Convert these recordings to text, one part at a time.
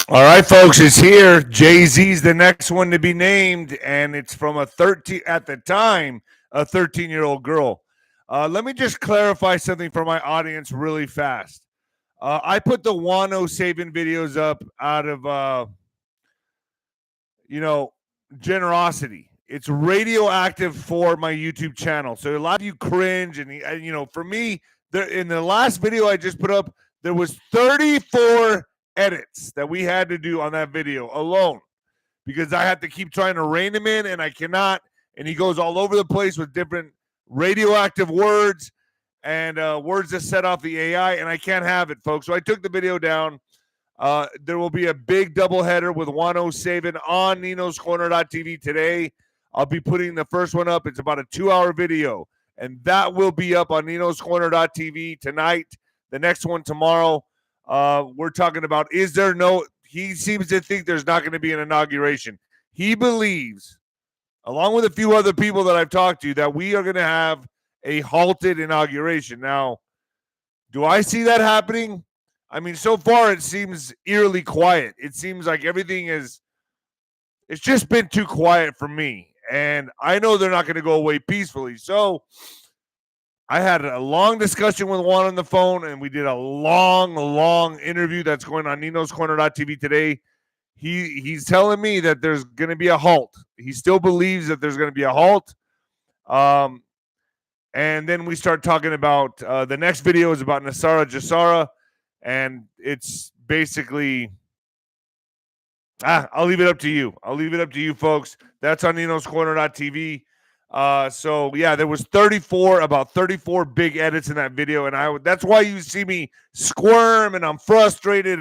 All right, folks, it's here. Jay-Z's the next one to be named, and it's from a 13 at the time, a 13-year-old girl. Let me just clarify something for my audience really fast. I put the 𝗀𝗨 videos up out of generosity. It's radioactive for my YouTube channel. So a lot of you cringe, and for me, in the last video I just put up, there was 34 edits that we had to do on that video alone because I had to keep trying to rein him in, and I cannot. And he goes all over the place with different radioactive words and words that set off the AI, and I can't have it, folks. So I took the video down. There will be a big doubleheader with 𝗀𝗨 on 𝗫𝗁𝗀𝗃 today. I'll be putting the first one up. It's about a 2-hour video, and that will be up on 𝗫𝗁𝗀𝗃 tonight. The next one tomorrow. We're talking about, he seems to think there's not going to be an inauguration. He believes, along with a few other people that I've talked to, that we are going to have a halted inauguration. Now, do I see that happening? I mean, so far it seems eerily quiet. It seems like it's just been too quiet for me. And I know they're not going to go away peacefully. So I had a long discussion with Juan on the phone, and we did a long interview that's going on 𝗫𝗁𝗀𝗃 today. He's telling me that there's going to be a halt. He still believes that there's going to be a halt. And then we start talking about the next video is about Nasara Jassara, and it's basically I'll leave it up to you. I'll leave it up to you, folks. That's on 𝗫𝗁𝗀𝗃. So yeah, there was about 34 big edits in that video, and that's why you see me squirm and I'm frustrated.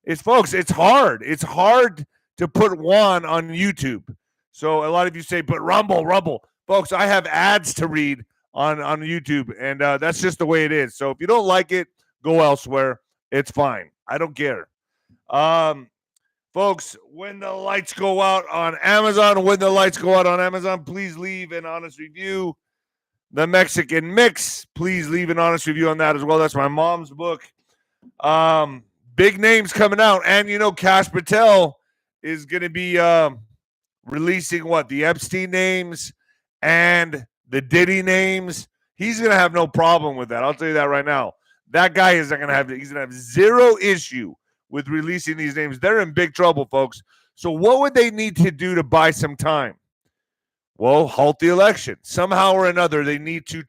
It's hard. It's hard to put Juan on YouTube. So a lot of you say, but Rumble, folks, I have ads to read on YouTube, and that's just the way it is. So if you don't like it, go elsewhere. It's fine. I don't care. Folks, when the lights go out on Amazon, please leave an honest review. The Mexican Mix, please leave an honest review on that as well. That's my mom's book. Big names coming out. And, 𝗀𝗃 is going to be releasing the Epstein names and the Diddy names. He's going to have no problem with that. I'll tell you that right now. That guy he's going to have zero issue with releasing these names. They're in big trouble, folks. So what would they need to do to buy some time? Well, halt the election. Somehow or another, they need to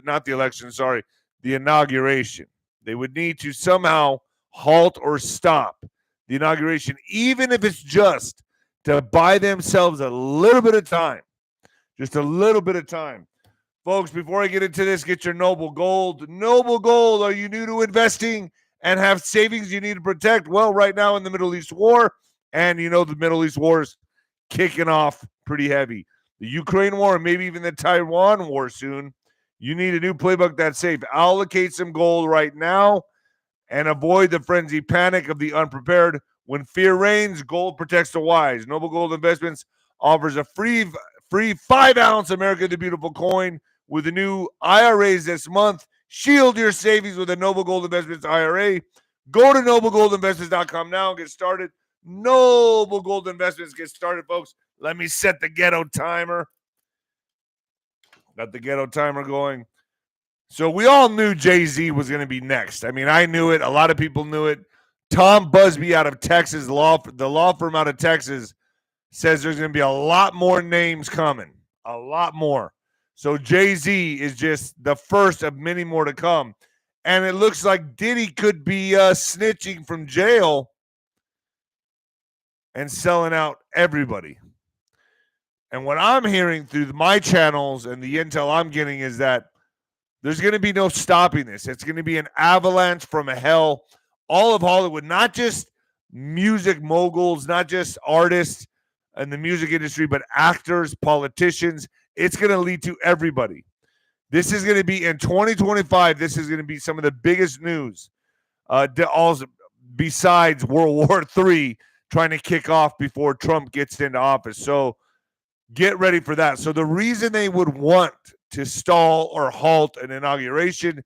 not the election, sorry, the inauguration. They would need to somehow halt or stop the inauguration, even if it's just to buy themselves a little bit of time. Just a little bit of time. Folks, before I get into this, get your Noble Gold. Noble Gold, are you new to investing and have savings you need to protect? Well, right now in the Middle East war, and the Middle East war is kicking off pretty heavy. The Ukraine war, and maybe even the Taiwan war soon. You need a new playbook that's safe. Allocate some gold right now and avoid the frenzied panic of the unprepared. When fear reigns, gold protects the wise. Noble Gold Investments offers a free 5-ounce America the Beautiful coin with the new IRAs this month. Shield your savings with a Noble Gold Investments IRA. Go to noblegoldinvestments.com now and get started. Noble Gold Investments, get started, folks. Let me set the ghetto timer. Got the ghetto timer going. So we all knew Jay-Z was going to be next. I mean, I knew it. A lot of people knew it. Tom Busby out of Texas, the law firm out of Texas, says there's going to be a lot more names coming. A lot more. So Jay-Z is just the first of many more to come. And it looks like Diddy could be snitching from jail and selling out everybody. And what I'm hearing through my channels and the intel I'm getting is that there's going to be no stopping this. It's going to be an avalanche from hell. All of Hollywood, not just music moguls, not just artists in the music industry, but actors, politicians. It's going to lead to everybody. This is going to be in 2025. This is going to be some of the biggest news besides World War III trying to kick off before Trump gets into office. So get ready for that. So the reason they would want to stall or halt an inauguration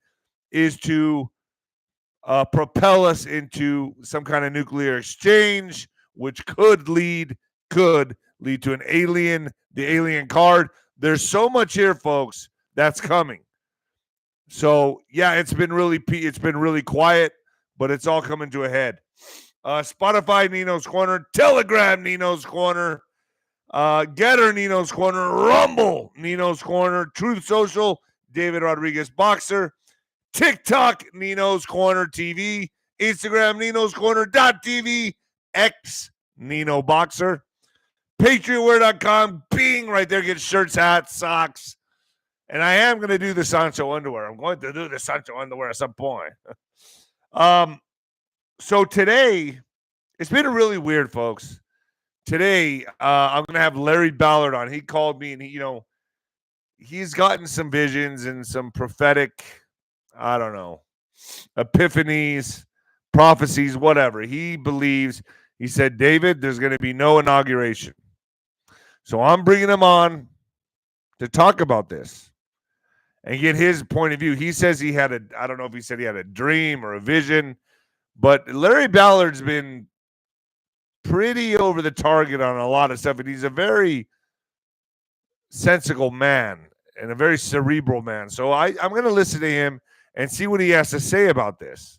is to propel us into some kind of nuclear exchange, which could lead to the alien card. There's so much here, folks, that's coming. So yeah, it's been really quiet, but it's all coming to a head. Spotify, Nino's Corner, Telegram, Nino's Corner, Getter, Nino's Corner, Rumble, Nino's Corner, Truth Social, David Rodriguez Boxer, TikTok, Nino's Corner TV, Instagram, Nino's Corner.tv, X, Nino Boxer, PatriotWear.com, Bing, right there, get shirts, hats, socks. And I am going to do the Sancho underwear. I'm going to do the Sancho underwear at some point. So today, it's been really weird, folks. Today, I'm going to have Larry Ballard on. He called me, and he's gotten some visions and some prophetic, I don't know, epiphanies, prophecies, whatever. He believes, he said, David, there's going to be no inauguration. So I'm bringing him on to talk about this and get his point of view. He says I don't know if he said he had a dream or a vision, but Larry Ballard's been pretty over the target on a lot of stuff, and he's a very sensible man and a very cerebral man. So I'm going to listen to him and see what he has to say about this.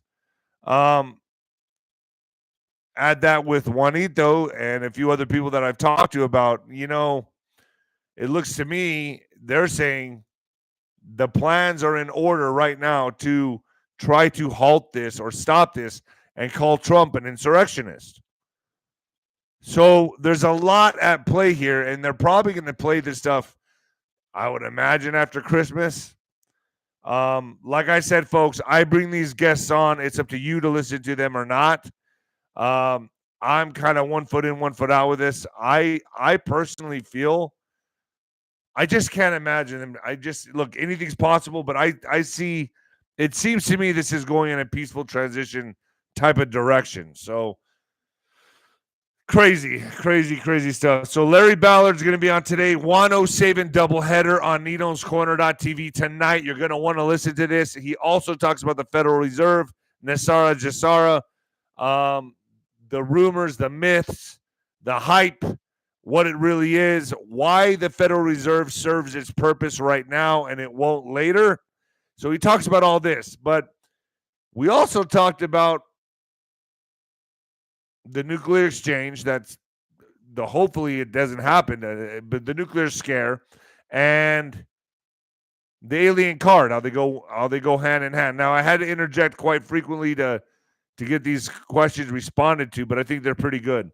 Add that with Juanito and a few other people that I've talked to about, it looks to me, they're saying the plans are in order right now to try to halt this or stop this and call Trump an insurrectionist. So there's a lot at play here, and they're probably going to play this stuff, I would imagine, after Christmas. Like I said, folks, I bring these guests on. It's up to you to listen to them or not. I'm kind of 1 foot in, 1 foot out with this. I personally feel I just can't imagine them. Look, anything's possible, but I see, it seems to me this is going in a peaceful transition type of direction. So crazy stuff. So Larry Ballard's going to be on today. 107 doubleheader on Nino's Corner.tv tonight. You're going to want to listen to this. He also talks about the Federal Reserve, 𝗦𝗧𝗰𝗋, the rumors, the myths, the hype, what it really is, why the Federal Reserve serves its purpose right now and it won't later. So he talks about all this, but we also talked about the nuclear exchange. That's hopefully it doesn't happen, but the nuclear scare and the alien card, how they go hand in hand. Now I had to interject quite frequently to get these questions responded to, but I think they're pretty good.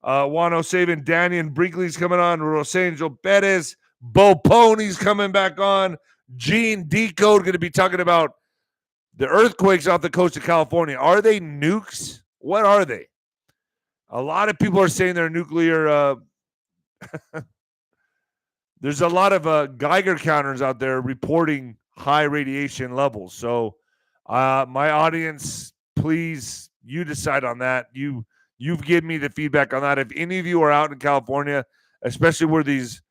107, Daniel Brinkley's coming on. Rosangel Perez, Bo Pony's coming back on. Gene Decode going to be talking about the earthquakes off the coast of California. Are they nukes? What are they? A lot of people are saying they're nuclear. There's a lot of Geiger counters out there reporting high radiation levels. So my audience, please, you decide on that. You've given me the feedback on that. If any of you are out in California, especially where these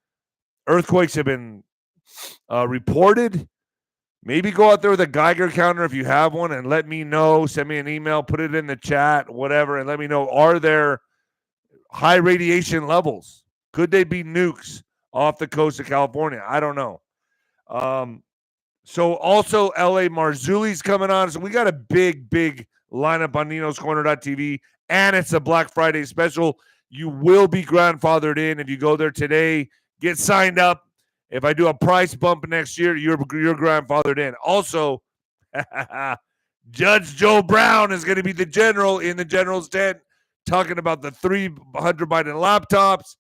earthquakes have been reported, maybe go out there with a Geiger counter if you have one and let me know. Send me an email, put it in the chat, whatever, and let me know, are there high radiation levels? Could they be nukes off the coast of California? I don't know. So also L.A. Marzulli's coming on. So we got a big lineup on Nino's Corner.tv. And it's a Black Friday special. You will be grandfathered in if you go there today. Get signed up. If I do a price bump next year, you're grandfathered in. Also, Judge Joe Brown is going to be the general in the general's tent, talking about the 300 Biden laptops,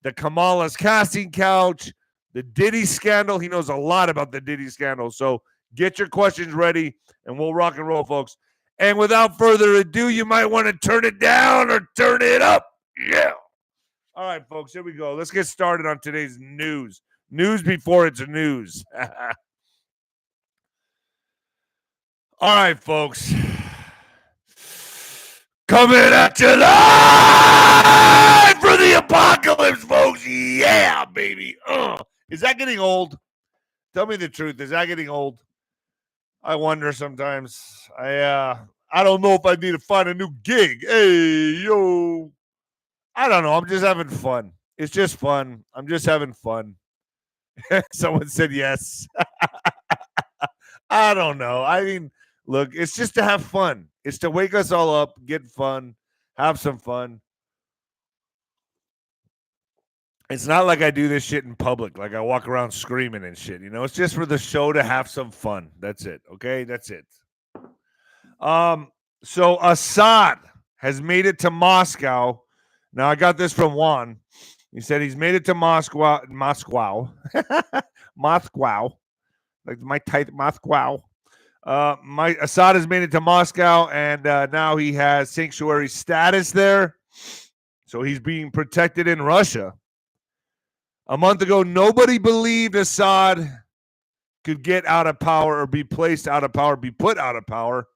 the Kamala's casting couch, the Diddy scandal. He knows a lot about the Diddy scandal. So get your questions ready, and we'll rock and roll, folks. And without further ado, you might want to turn it down or turn it up. Yeah. All right, folks, here we go. Let's get started on today's news. News before it's news. All right, folks. Coming at you live for the apocalypse, folks. Yeah, baby. Is that getting old? Tell me the truth. Is that getting old? I wonder sometimes. I I don't know if I need to find a new gig. Hey, yo. I don't know. I'm just having fun. It's just fun. I'm just having fun. Someone said yes. I don't know. I mean, look, it's just to have fun. It's to wake us all up, get fun, have some fun. It's not like I do this shit in public, like I walk around screaming and shit. It's just for the show to have some fun. That's it. Okay, that's it. So Assad has made it to Moscow. Now I got this from Juan. He said he's made it to Moscow, Moscow, like my tight Moscow. Assad has made it to Moscow, and now he has sanctuary status there. So he's being protected in Russia. A month ago, nobody believed Assad could get out of power or be placed out of power, be put out of power.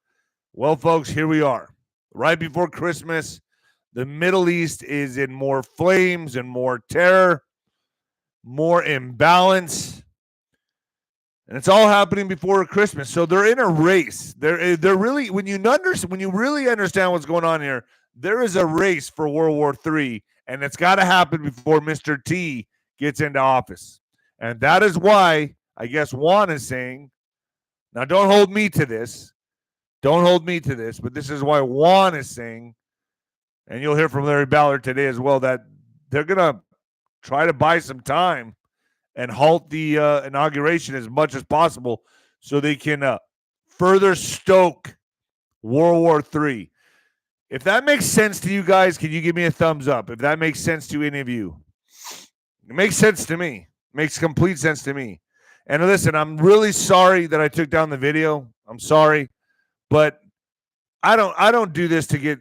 Well, folks, here we are. Right before Christmas, the Middle East is in more flames and more terror, more imbalance. And it's all happening before Christmas. So they're in a race. They're really, when you really understand what's going on here, there is a race for World War III, and it's got to happen before Mr. T gets into office. And that is why, I guess Juan is saying, now don't hold me to this. Don't hold me to this, but this is why Juan is saying, and you'll hear from 𝗬𝗶𝗍𝗶 today as well, that they're going to try to buy some time and halt the inauguration as much as possible so they can further stoke World War III. If that makes sense to you guys, can you give me a thumbs up? If that makes sense to any of you. It makes sense to me. It makes complete sense to me. And listen, I'm really sorry that I took down the video. I'm sorry. But I don't do this to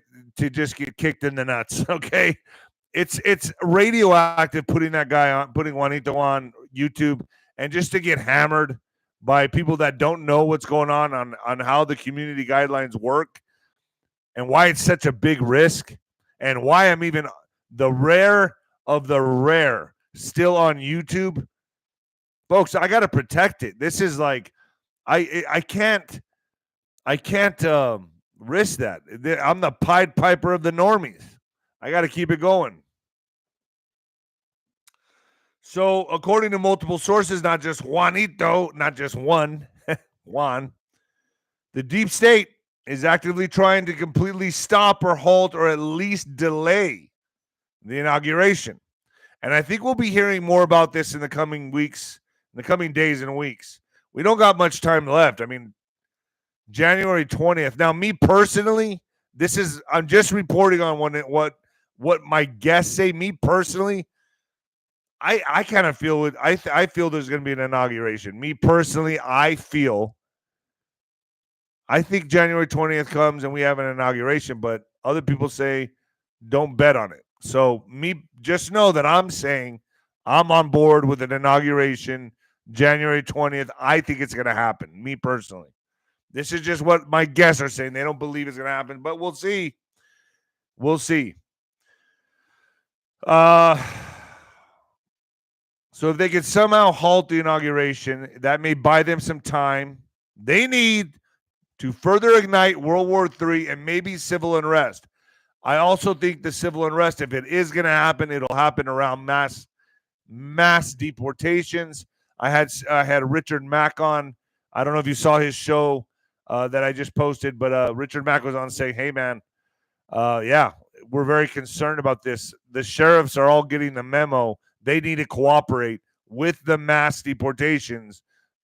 just get kicked in the nuts, okay? It's radioactive putting that guy on, putting Juanito on YouTube, and just to get hammered by people that don't know what's going on how the community guidelines work and why it's such a big risk and why I'm even the rare of the rare still on YouTube. Folks, I got to protect it. This is like I can't risk that. I'm the Pied Piper of the normies. I got to keep it going. So, according to multiple sources, not just Juanito, not just one, Juan, the deep state is actively trying to completely stop or halt or at least delay the inauguration. And I think we'll be hearing more about this in the coming weeks, in the coming days and weeks. We don't got much time left. I mean, January 20th. Now, me personally, I'm just reporting on what my guests say. Me personally, I kind of feel I feel there's going to be an inauguration. Me personally, I think January 20th comes and we have an inauguration, but other people say don't bet on it. So me, just know that I'm saying I'm on board with an inauguration January 20th. I think it's going to happen, me personally. This is just what my guests are saying. They don't believe it's going to happen, but we'll see. We'll see. So if they could somehow halt the inauguration, that may buy them some time. They need to further ignite World War III and maybe civil unrest. I also think the civil unrest, if it is going to happen, it'll happen around mass deportations. I had Richard Mack on. I don't know if you saw his show that I just posted, but Richard Mack was on saying, hey, man, yeah, we're very concerned about this. The sheriffs are all getting the memo. They need to cooperate with the mass deportations.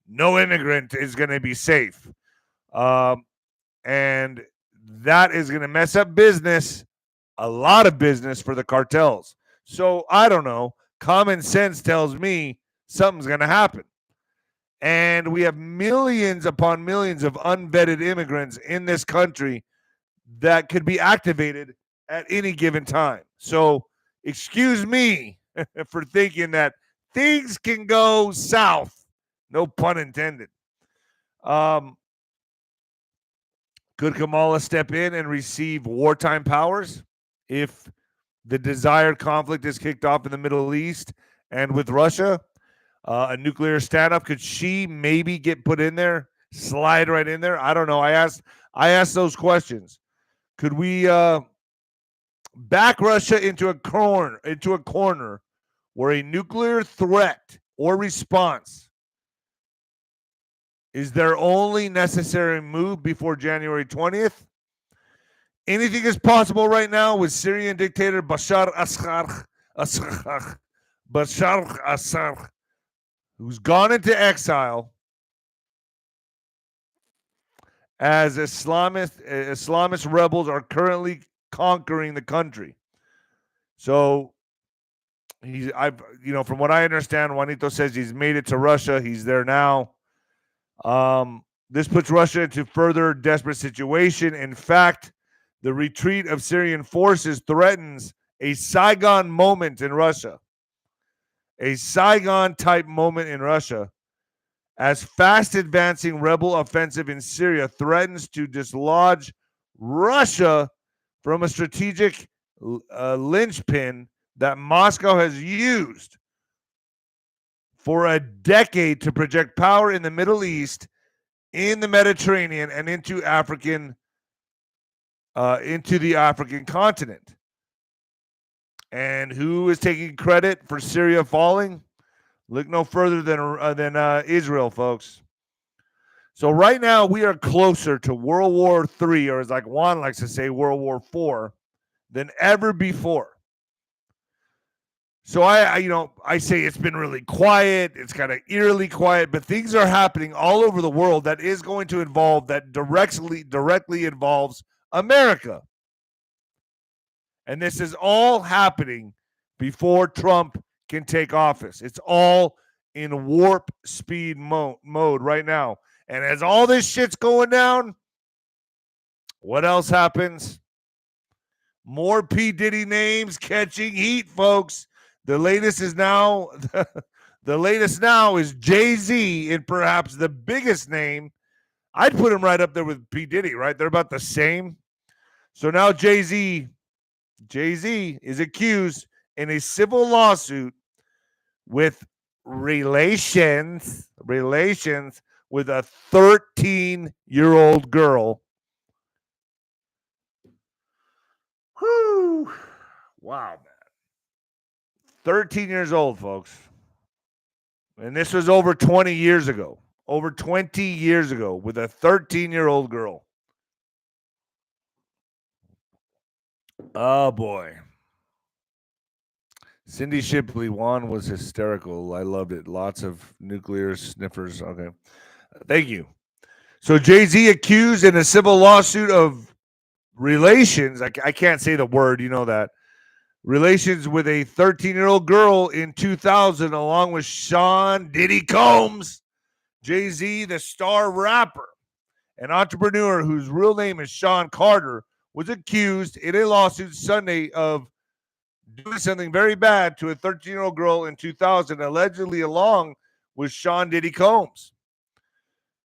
No immigrant is going to be safe. And that is going to mess up business, a lot of business for the cartels. So I don't know. Common sense tells me something's going to happen. And we have millions upon millions of unvetted immigrants in this country that could be activated at any given time. So excuse me for thinking that things can go south. No pun intended. Could Kamala step in and receive wartime powers if the desired conflict is kicked off in the Middle East and with Russia? A nuclear standoff, could she maybe get put in there, slide right in there? I don't know. I I asked those questions. Could we back Russia into a corner where a nuclear threat or response is their only necessary move before January 20th? Anything is possible right now with Syrian dictator Bashar Assad, who's gone into exile as Islamist rebels are currently conquering the country. So from what I understand, Juanito says he's made it to Russia. He's there now. This puts Russia into further desperate situation. In fact, the retreat of Syrian forces threatens a Saigon moment in Russia. A Saigon-type moment in Russia, as fast advancing rebel offensive in Syria threatens to dislodge Russia from a strategic linchpin that Moscow has used for a decade to project power in the Middle East, in the Mediterranean, and into the African continent. And who is taking credit for Syria falling? Look no further than Israel, folks. So right now we are closer to World War III, or as like Juan likes to say, World War IV, than ever before. So I say it's been really quiet. It's kind of eerily quiet, but things are happening all over the world that is going to involve, that directly involves America. And this is all happening before Trump can take office. It's all in warp speed mode right now. And as all this shit's going down, what else happens? More P. Diddy names catching heat, folks. The latest now is Jay-Z, and perhaps the biggest name. I'd put him right up there with P. Diddy, right? They're about the same. So now Jay-Z is accused in a civil lawsuit with relations with a 13-year-old girl. Whew. Wow, man. 13 years old, folks. And this was over 20 years ago. Over 20 years ago with a 13-year-old girl. Oh, boy. 𝗫𝗎𝗵𝗹 was hysterical. I loved it. Lots of nuclear sniffers. Okay. Thank you. So Jay-Z accused in a civil lawsuit of relations. I can't say the word. You know that. Relations with a 13-year-old girl in 2000, along with Sean Diddy Combs. Jay-Z, the star rapper, an entrepreneur whose real name is Sean Carter, was accused in a lawsuit Sunday of doing something very bad to a 13-year-old girl in 2000, allegedly along with Sean Diddy Combs.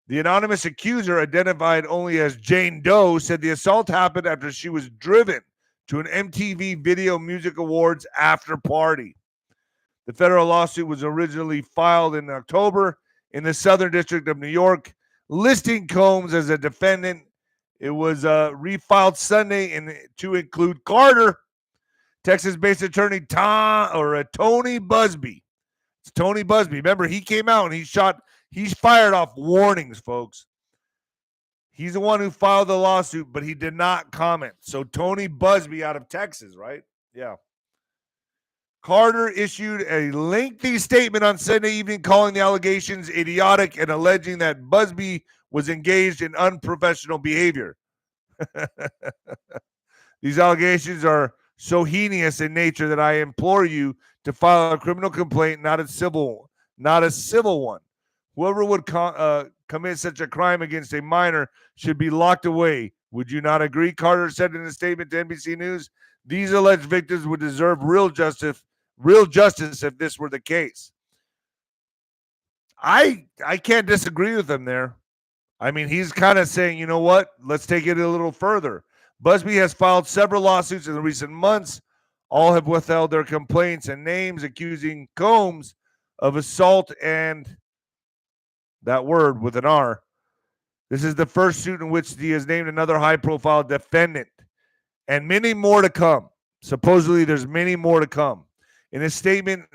The anonymous accuser, identified only as Jane Doe, said the assault happened after she was driven to an MTV Video Music Awards after party. The federal lawsuit was originally filed in October in the Southern District of New York, listing Combs as a defendant. It was refiled Sunday to include Carter, Texas-based attorney Tony Busby. It's Tony Busby. Remember, he came out and he fired off warnings, folks. He's the one who filed the lawsuit, but he did not comment. So Tony Busby out of Texas, right? Yeah. Carter issued a lengthy statement on Sunday evening calling the allegations idiotic and alleging that Busby was engaged in unprofessional behavior. These allegations are so heinous in nature that I implore you to file a criminal complaint, not a civil one. Whoever would commit such a crime against a minor should be locked away. Would you not agree? Carter said in a statement to NBC News, these alleged victims would deserve real justice if this were the case. I can't disagree with him there. I mean, he's kind of saying, you know what? Let's take it a little further. Busby has filed several lawsuits in the recent months. All have withheld their complaints and names, accusing Combs of assault and that word with an R, This is the first suit in which he has named another high-profile defendant, and many more to come. Supposedly, there's many more to come. In a statement,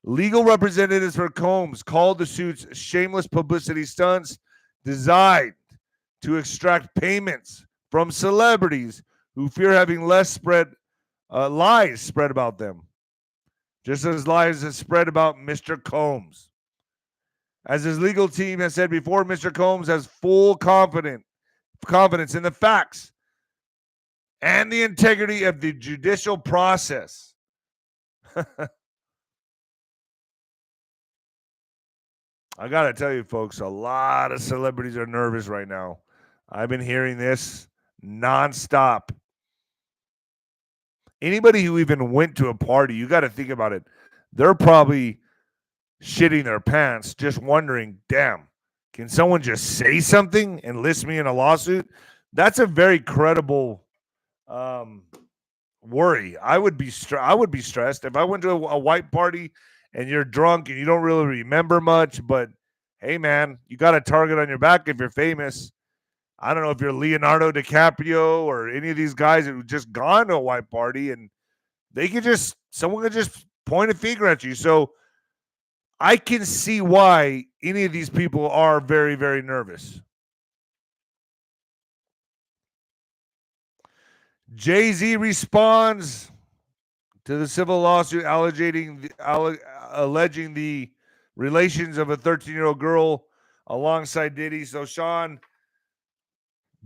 legal representatives for Combs called the suits shameless publicity stunts designed to extract payments from celebrities who fear having lies spread about them, just as lies have spread about Mr. Combs. As his legal team has said before, Mr. Combs has full confidence in the facts and the integrity of the judicial process. I got to tell you, folks, a lot of celebrities are nervous right now. I've been hearing this nonstop. Anybody who even went to a party, you got to think about it. They're probably shitting their pants, just wondering, damn, can someone just say something and list me in a lawsuit? That's a very credible worry. I would be stressed if I went to a white party and you're drunk and you don't really remember much, but hey, man, you got a target on your back if you're famous. I don't know if you're Leonardo DiCaprio or any of these guys who just gone to a white party and someone could just point a finger at you. So I can see why any of these people are very, very nervous. Jay-Z responds to the civil lawsuit alleging the relations of a 13-year-old girl alongside Diddy. So Sean,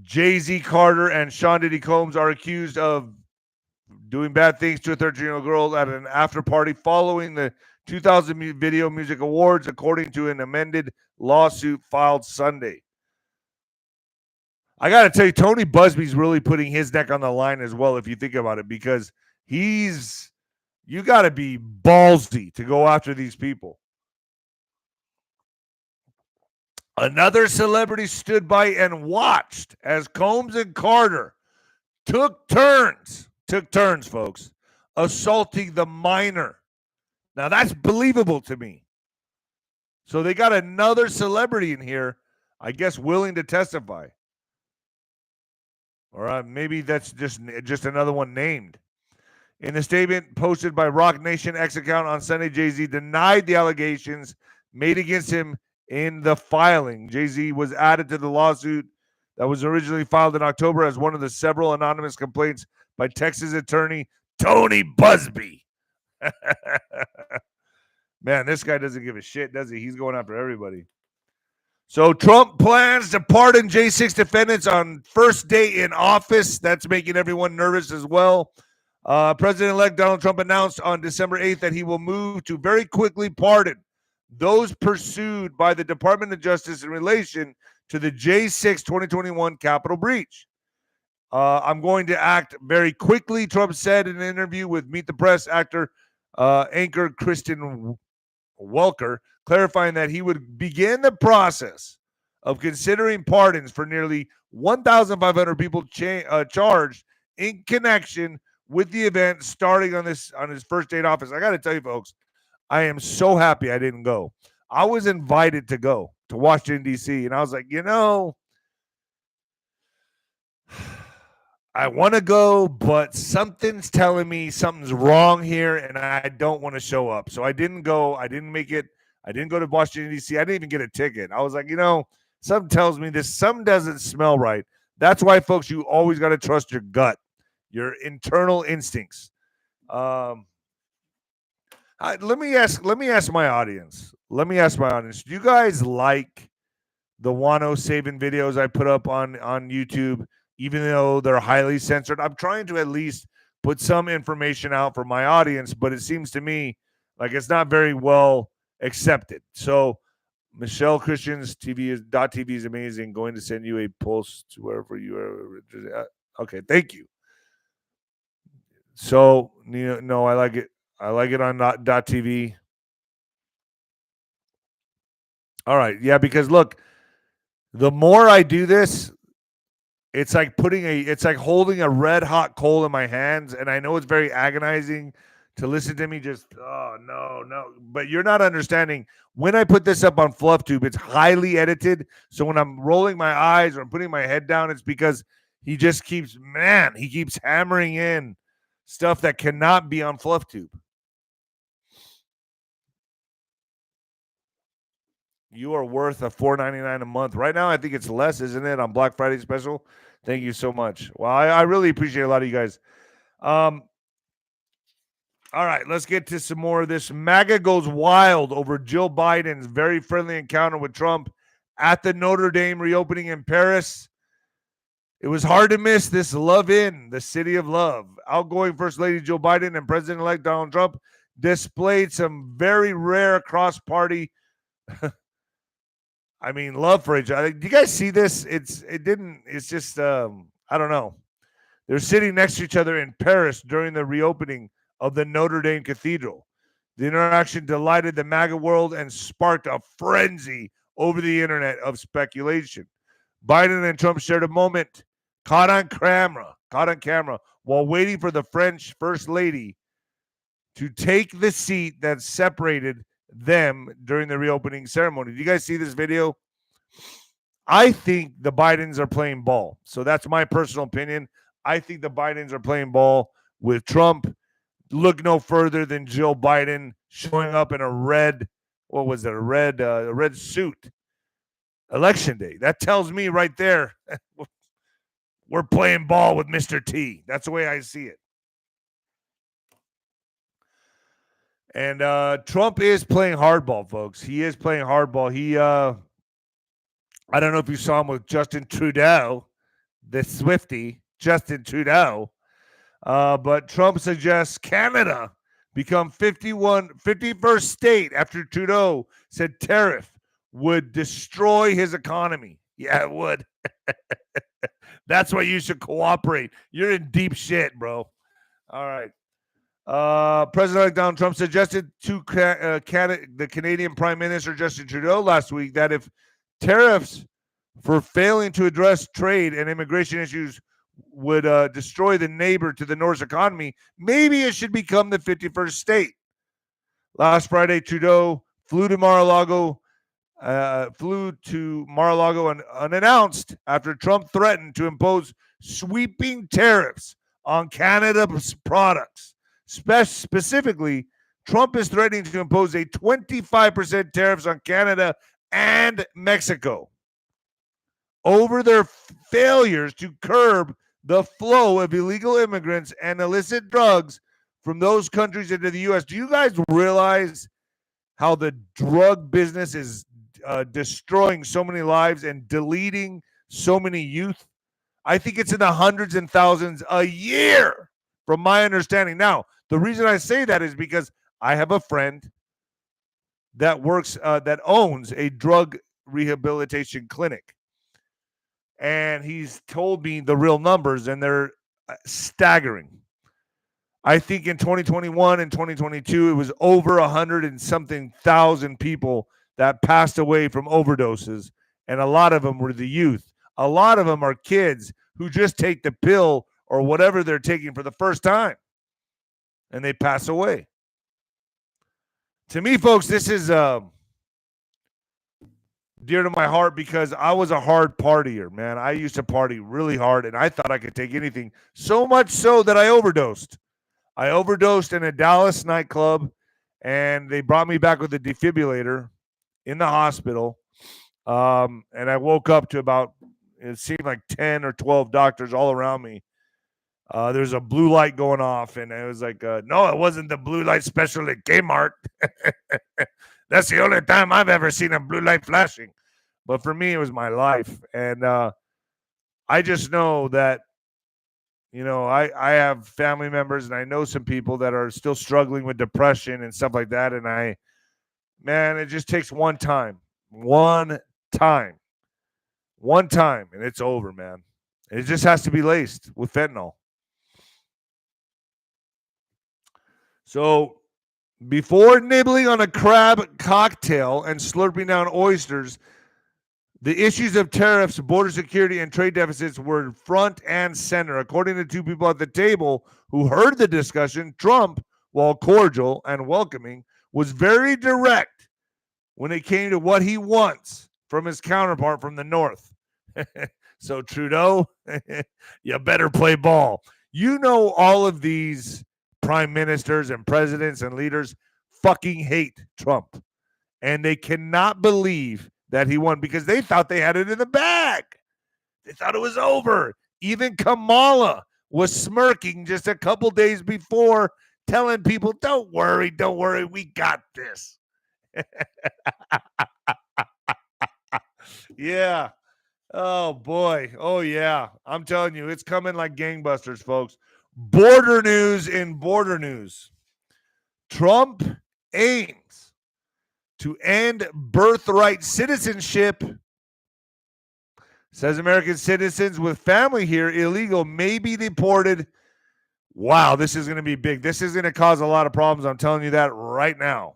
Jay-Z Carter, and Sean Diddy Combs are accused of doing bad things to a 13-year-old girl at an after party following the 2000 Video Music Awards, according to an amended lawsuit filed Sunday. I got to tell you, Tony Busby's really putting his neck on the line as well, if you think about it, because you got to be ballsy to go after these people. Another celebrity stood by and watched as Combs and Carter took turns, folks, assaulting the minor. Now, that's believable to me. So they got another celebrity in here, I guess, willing to testify. Or maybe that's just another one named. In a statement posted by Rock Nation X account on Sunday, Jay-Z denied the allegations made against him in the filing. Jay-Z was added to the lawsuit that was originally filed in October as one of the several anonymous complaints by Texas attorney Tony Busby. Man, this guy doesn't give a shit, does he? He's going after everybody. So Trump plans to pardon J6 defendants on first day in office. That's making everyone nervous as well. President-elect Donald Trump announced on December 8th that he will move to very quickly pardon those pursued by the Department of Justice in relation to the J6 2021 Capitol breach. I'm going to act very quickly, Trump said in an interview with Meet the Press anchor Kristen Welker, clarifying that he would begin the process of considering pardons for nearly 1,500 people charged in connection with the event starting on his first day in office. I got to tell you, folks, I am so happy I didn't go. I was invited to go to Washington, D.C., and I was like, I want to go, but something's telling me something's wrong here, and I don't want to show up. So I didn't go. I didn't make it. I didn't go to Washington, D.C. I didn't even get a ticket. I was like, something tells me something doesn't smell right. That's why, folks, you always got to trust your gut, your internal instincts. Let me ask my audience. Do you guys like the 𝗬𝗎 videos I put up on YouTube? Even though they're highly censored, I'm trying to at least put some information out for my audience, but it seems to me like it's not very well accepted. So Michelle Christian's TV is amazing. Going to send you a post to wherever you are. Okay, thank you. So, no, I like it. I like it on .tv. All right, yeah, because look, the more I do this, it's like holding a red hot coal in my hands, and I know it's very agonizing to listen to me just, oh, no. But you're not understanding. When I put this up on FluffTube, it's highly edited. So when I'm rolling my eyes or I'm putting my head down, it's because he just keeps hammering in stuff that cannot be on FluffTube. You are worth a $4.99 a month. Right now, I think it's less, isn't it, on Black Friday special? Thank you so much. Well, I really appreciate a lot of you guys. All right, let's get to some more of this. MAGA goes wild over Jill Biden's very friendly encounter with Trump at the Notre Dame reopening in Paris. It was hard to miss this love in the city of love. Outgoing First Lady Jill Biden and President-elect Donald Trump displayed some very rare cross-party love for each other. Do you guys see this? It's just I don't know. They're sitting next to each other in Paris during the reopening of the Notre Dame Cathedral. The interaction delighted the MAGA world and sparked a frenzy over the internet of speculation. Biden and Trump shared a moment caught on camera while waiting for the French First Lady to take the seat that separated them during the reopening ceremony. Do you guys see this video? I think the Bidens are playing ball. So that's my personal opinion. I think the Bidens are playing ball with Trump. Look no further than Jill Biden showing up in a red suit. Election day. That tells me right there we're playing ball with Mr. T. That's the way I see it. And Trump is playing hardball, folks. He is playing hardball. He, I don't know if you saw him with Justin Trudeau, the Swiftie, Justin Trudeau. But Trump suggests Canada become 51st state after Trudeau said tariff would destroy his economy. Yeah, it would. That's why you should cooperate. You're in deep shit, bro. All right. President-elect Donald Trump suggested to the Canadian Prime Minister Justin Trudeau last week that if tariffs for failing to address trade and immigration issues would destroy the neighbor to the North's economy, maybe it should become the 51st state. Last Friday, Trudeau flew to Mar-a-Lago unannounced after Trump threatened to impose sweeping tariffs on Canada's products. Specifically, Trump is threatening to impose a 25% tariffs on Canada and Mexico over their failures to curb the flow of illegal immigrants and illicit drugs from those countries into the U.S. Do you guys realize how the drug business is destroying so many lives and deleting so many youth? I think it's in the hundreds and thousands a year, from my understanding. Now, the reason I say that is because I have a friend that that owns a drug rehabilitation clinic. And he's told me the real numbers, and they're staggering. I think in 2021 and 2022, it was over 100 and something thousand people that passed away from overdoses. And a lot of them were the youth. A lot of them are kids who just take the pill or whatever they're taking for the first time, and they pass away. To me, folks, this is dear to my heart because I was a hard partier, man. I used to party really hard, and I thought I could take anything. So much so that I overdosed. I overdosed in a Dallas nightclub, and they brought me back with a defibrillator in the hospital. And I woke up to about, it seemed like 10 or 12 doctors all around me. There's a blue light going off, and it was like, no, it wasn't the blue light special at Kmart. That's the only time I've ever seen a blue light flashing. But for me, it was my life. And I just know that, I have family members, and I know some people that are still struggling with depression and stuff like that. And it just takes one time, and it's over, man. It just has to be laced with fentanyl. So before nibbling on a crab cocktail and slurping down oysters, the issues of tariffs, border security, and trade deficits were front and center. According to two people at the table who heard the discussion, Trump while cordial and welcoming, was very direct when it came to what he wants from his counterpart from the North. So Trudeau, you better play ball. You know, all of these prime ministers and presidents and leaders fucking hate Trump. And they cannot believe that he won because they thought they had it in the bag. They thought it was over. Even Kamala was smirking just a couple days before, telling people, don't worry, we got this. Yeah. Oh, boy. Oh, yeah. I'm telling you, it's coming like gangbusters, folks. Border news in border news. Trump aims to end birthright citizenship. Says American citizens with family here illegal may be deported. Wow, this is going to be big. This is going to cause a lot of problems. I'm telling you that right now.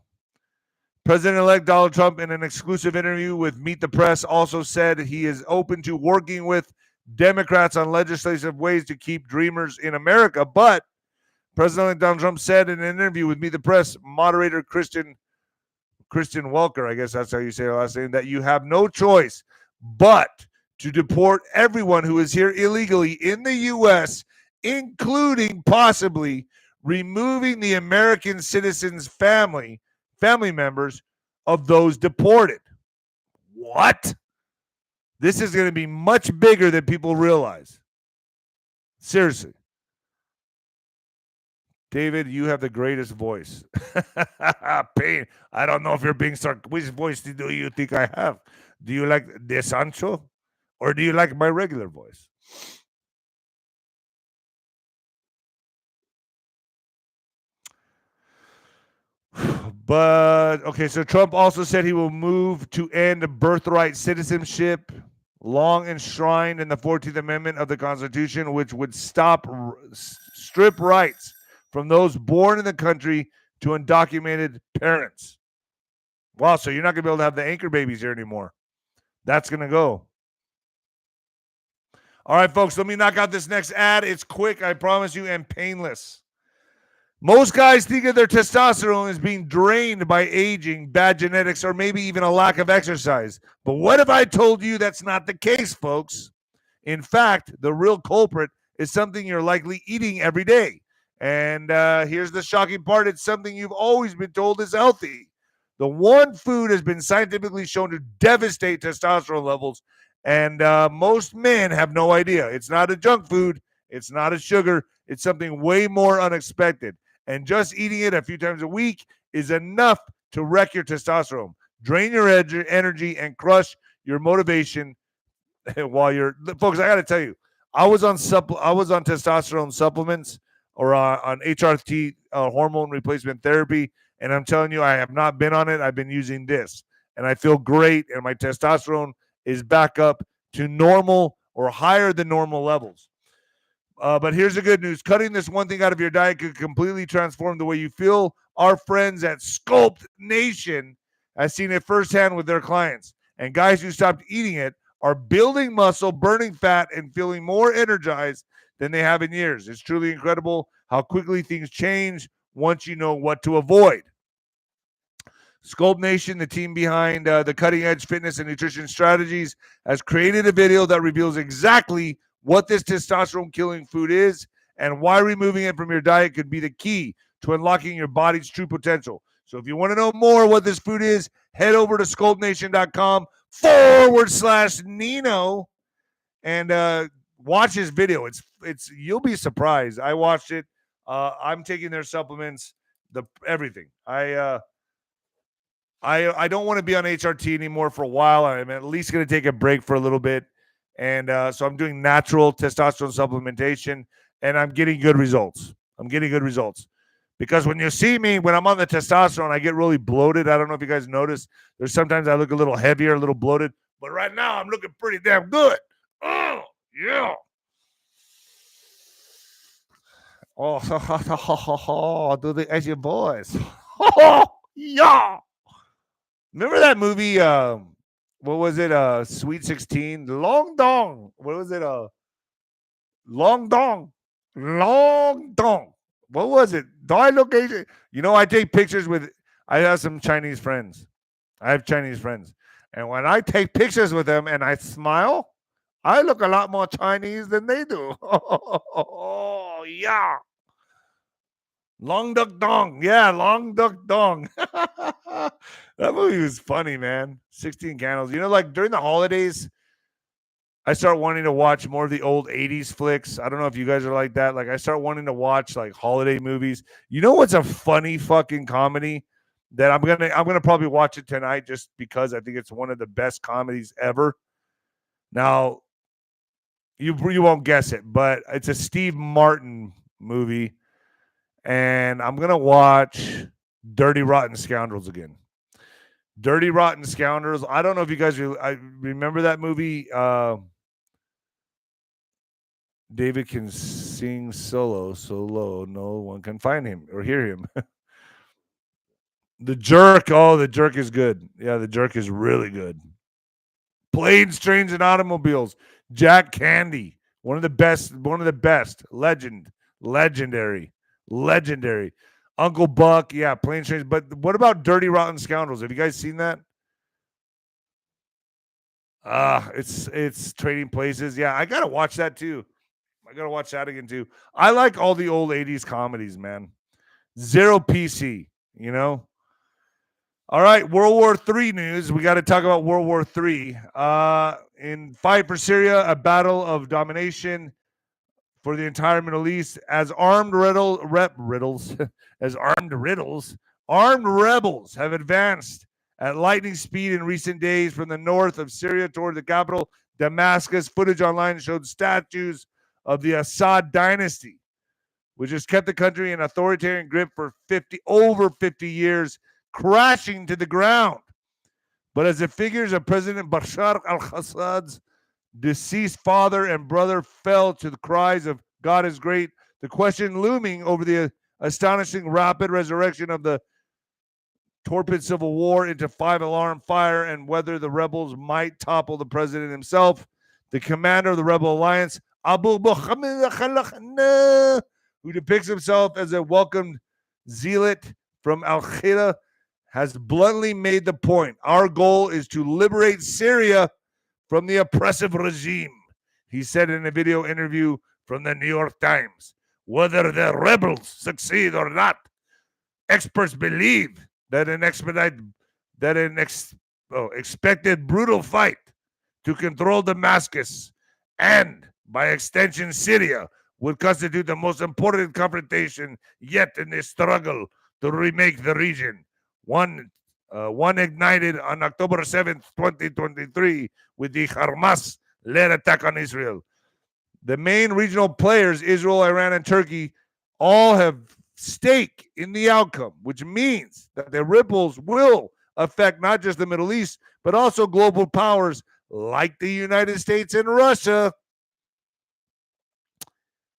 President-elect Donald Trump, in an exclusive interview with Meet the Press, also said he is open to working with Democrats on legislative ways to keep dreamers in America. But President-elect Donald Trump said in an interview with Meet the Press, moderator Kristen Welker, I guess that's how you say her last name, that you have no choice but to deport everyone who is here illegally in the U.S., including possibly removing the American citizens' family members of those deported. What? This is going to be much bigger than people realize. Seriously. David, you have the greatest voice. Pain. I don't know if you're being sarcastic. Which voice do you think I have? Do you like 𝗬𝗏𝗯𝗀? Or do you like my regular voice? But, okay, so Trump also said he will move to end birthright citizenship, long enshrined in the 14th Amendment of the Constitution, which would strip rights from those born in the country to undocumented parents. Wow, so you're not going to be able to have the anchor babies here anymore. That's going to go. All right, folks, let me knock out this next ad. It's quick, I promise you, and painless. Most guys think of their testosterone as being drained by aging, bad genetics, or maybe even a lack of exercise. But what if I told you that's not the case, folks? In fact, the real culprit is something you're likely eating every day. And here's the shocking part. It's something you've always been told is healthy. The one food has been scientifically shown to devastate testosterone levels, and most men have no idea. It's not a junk food. It's not a sugar. It's something way more unexpected. And just eating it a few times a week is enough to wreck your testosterone, drain your energy, and crush your motivation while you're... Folks, I got to tell you, I was on testosterone supplements or on HRT, hormone replacement therapy, and I'm telling you, I have not been on it. I've been using this, and I feel great, and my testosterone is back up to normal or higher than normal levels. But here's the good news. Cutting this one thing out of your diet could completely transform the way you feel. Our friends at Sculpt Nation have seen it firsthand with their clients. And guys who stopped eating it are building muscle, burning fat, and feeling more energized than they have in years. It's truly incredible how quickly things change once you know what to avoid. Sculpt Nation, the team behind the cutting-edge fitness and nutrition strategies, has created a video that reveals exactly what this testosterone-killing food is and why removing it from your diet could be the key to unlocking your body's true potential. So if you want to know more what this food is, head over to sculptnation.com/Nino and watch his video. It's you'll be surprised. I watched it. I'm taking their supplements, everything. I don't want to be on HRT anymore for a while. I'm at least going to take a break for a little bit. And so I'm doing natural testosterone supplementation, and I'm getting good results. Because when you see me, when I'm on the testosterone, I get really bloated. I don't know if you guys notice. There's sometimes I look a little heavier, a little bloated. But right now, I'm looking pretty damn good. Oh, yeah. Oh, do the edgy boys. Oh, yeah. Remember that movie, what was it? Sweet 16, Long Dong. What was it? Long Dong. what was it? Do I look Asian? You know, I take pictures with. I have some Chinese friends. I have Chinese friends, and when I take pictures with them and I smile, I look a lot more Chinese than they do. Oh yeah. Long Duck Dong. Yeah, Long Duck Dong. That movie was funny, man. 16 Candles. You know, like during the holidays, I start wanting to watch more of the old 80s flicks. I don't know if you guys are like that. Like I start wanting to watch like holiday movies. You know what's a funny fucking comedy that I'm gonna probably watch it tonight just because I think it's one of the best comedies ever. Now, you won't guess it, but it's a Steve Martin movie. And I'm going to watch Dirty Rotten Scoundrels again. Dirty Rotten Scoundrels. I don't know if you guys remember that movie. David can sing solo. No one can find him or hear him. The Jerk. Oh, The Jerk is good. Yeah, The Jerk is really good. Planes, Trains, and Automobiles. Jack Candy. One of the best. Legendary. Uncle Buck, yeah, Planes, Trains. But what about Dirty Rotten Scoundrels? Have you guys seen that? It's Trading Places. Yeah, I gotta watch that too. I gotta watch that again too. I like all the old 80s comedies, man. 𝗬𝗶𝗋𝗄, you know. All right, World War III news. We got to talk about World War III. In Fight for Syria, a battle of domination for the entire Middle East, as armed rebels have advanced at lightning speed in recent days from the north of Syria toward the capital, Damascus. Footage online showed statues of the Assad dynasty, which has kept the country in authoritarian grip for over 50 years, crashing to the ground. But as the figures of President Bashar al-Assad's deceased father and brother fell to the cries of God is great, the question looming over the astonishing rapid resurrection of the torpid civil war into 5-alarm fire and whether the rebels might topple the president himself. The commander of the rebel alliance, Abu Bakr, who depicts himself as a welcomed zealot from Al-Qaeda, has bluntly made the point. Our goal is to liberate Syria from the oppressive regime, he said in a video interview from the New York Times. Whether the rebels succeed or not, experts believe that an expected brutal fight to control Damascus and, by extension, Syria would constitute the most important confrontation yet in the struggle to remake the region. One ignited on October 7th, 2023, with the Hamas-led attack on Israel. The main regional players, Israel, Iran, and Turkey, all have stake in the outcome, which means that the ripples will affect not just the Middle East, but also global powers like the United States and Russia.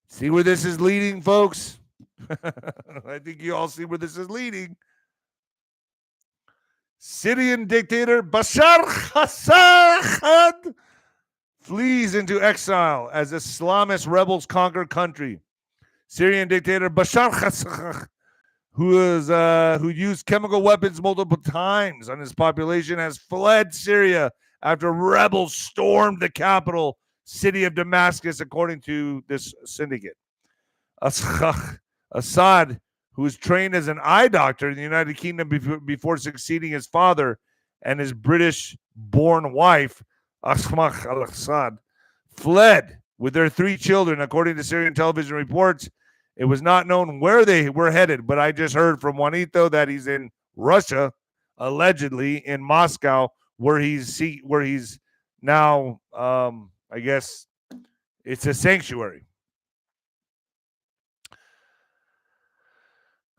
See where this is leading, folks? I think you all see where this is leading. Syrian dictator Bashar al-Assad flees into exile as Islamist rebels conquer country. Syrian dictator Bashar al-Assad, who used chemical weapons multiple times on his population, has fled Syria after rebels stormed the capital city of Damascus, according to this syndicate. Assad, who was trained as an eye doctor in the United Kingdom before succeeding his father and his British-born wife, Ahmad al-Assad, fled with their 3 children, according to Syrian television reports. It was not known where they were headed, but I just heard from Juanito that he's in Russia, allegedly in Moscow, where he's now, I guess it's a sanctuary.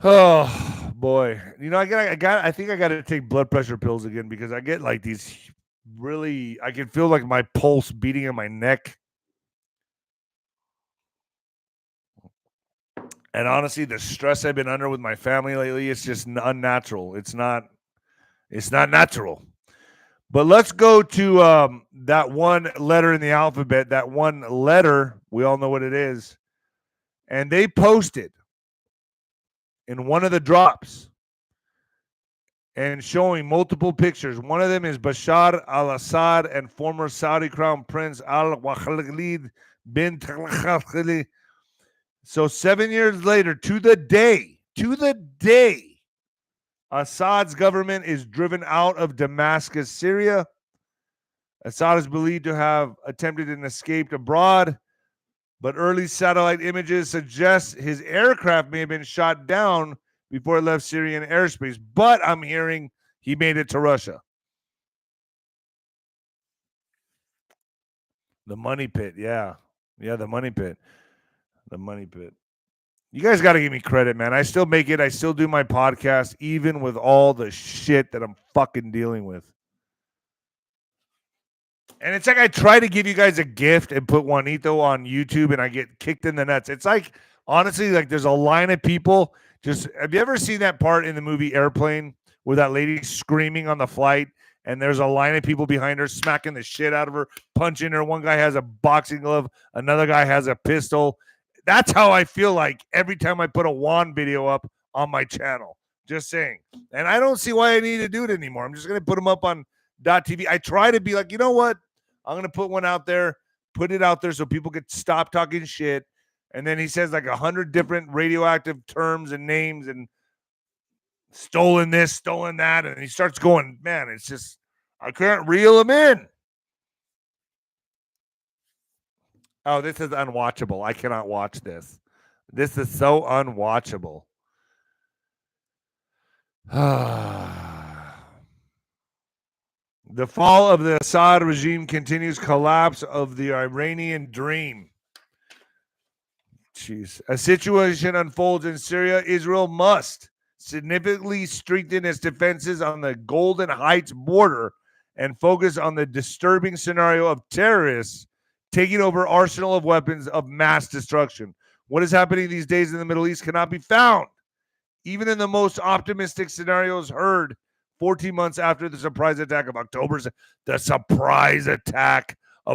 Oh boy, I think I got to take blood pressure pills again because I get like these really. I can feel like my pulse beating in my neck, and honestly, the stress I've been under with my family lately, it's just unnatural. It's not natural. But let's go to that one letter in the alphabet. That one letter, we all know what it is, and they posted in one of the drops and showing multiple pictures. One of them is Bashar al-Assad and former Saudi Crown Prince 𝗀𝗏𝗏 𝗵𝗲𝗏𝗏. So 7 years later, to the day, Assad's government is driven out of Damascus, Syria. Assad is believed to have attempted an escape abroad, but early satellite images suggest his aircraft may have been shot down before it left Syrian airspace. But I'm hearing he made it to Russia. The money pit, yeah. Yeah, the money pit. The money pit. You guys got to give me credit, man. I still make it. I still do my podcast, even with all the shit that I'm fucking dealing with. And it's like I try to give you guys a gift and put 𝗬𝗏𝗏 on YouTube and I get kicked in the nuts. It's like, honestly, like there's a line of people. Just, have you ever seen that part in the movie Airplane where that lady screaming on the flight and there's a line of people behind her smacking the shit out of her, punching her? One guy has a boxing glove. Another guy has a pistol. That's how I feel like every time I put a Juan video up on my channel. Just saying. And I don't see why I need to do it anymore. I'm just going to put them up on .tv. I try to be like, you know what? I'm going to put one out there, put it out there so people could stop talking shit. And then he says like 100 different radioactive terms and names and stolen this, stolen that. And he starts going, man, it's just, I can't reel him in. Oh, this is unwatchable. I cannot watch this. This is so unwatchable. The fall of the Assad regime continues. Collapse of the Iranian dream. Jeez. A situation unfolds in Syria. Israel must significantly strengthen its defenses on the Golden Heights border and focus on the disturbing scenario of terrorists taking over arsenal of weapons of mass destruction. What is happening these days in the Middle East cannot be found, even in the most optimistic scenarios heard 14 months after the surprise attack of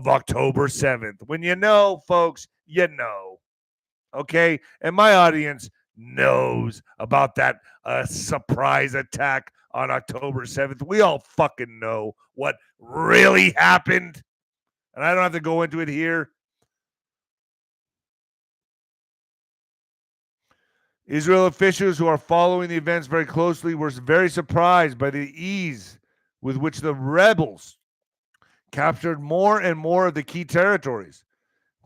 October 7th. When you know, folks, you know. Okay? And my audience knows about that surprise attack on October 7th. We all fucking know what really happened. And I don't have to go into it here. Israel officials who are following the events very closely were very surprised by the ease with which the rebels captured more and more of the key territories.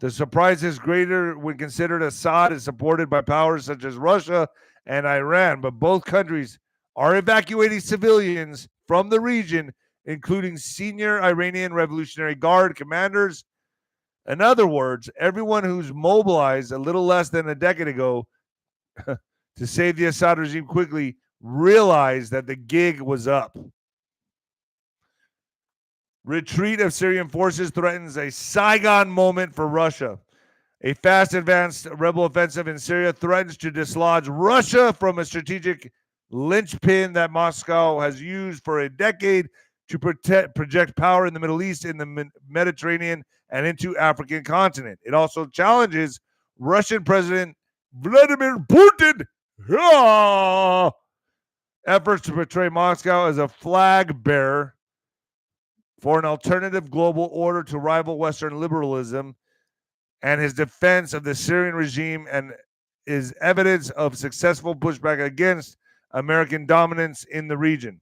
The surprise is greater when considered Assad is supported by powers such as Russia and Iran, but both countries are evacuating civilians from the region, including senior Iranian Revolutionary Guard commanders. In other words, everyone who's mobilized a little less than a decade ago to save the Assad regime quickly realized that the gig was up. Retreat of Syrian forces threatens a Saigon moment for Russia. A fast advanced rebel offensive in Syria threatens to dislodge Russia from a strategic linchpin that Moscow has used for a decade to project power in the Middle East, in the Mediterranean, and into African continent. It also challenges Russian President Vladimir Putin efforts to portray Moscow as a flag bearer for an alternative global order to rival Western liberalism, and his defense of the Syrian regime and is evidence of successful pushback against American dominance in the region.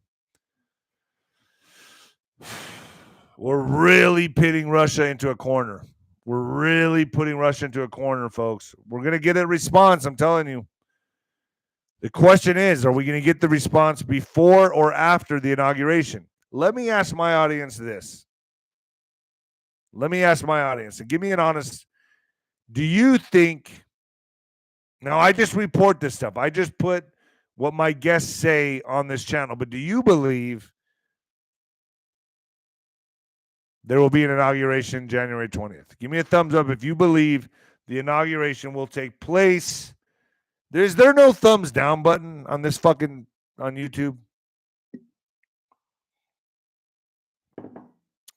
We're really pitting Russia into a corner. We're really putting Russia into a corner, folks. We're going to get a response, I'm telling you. The question is, are we going to get the response before or after the inauguration? Let me ask my audience this. Let me ask my audience, and give me an honest, do you think, now I just report this stuff. I just put what my guests say on this channel, but do you believe there will be an inauguration January 20th? Give me a thumbs up if you believe the inauguration will take place. Is there no thumbs down button on this fucking, on YouTube?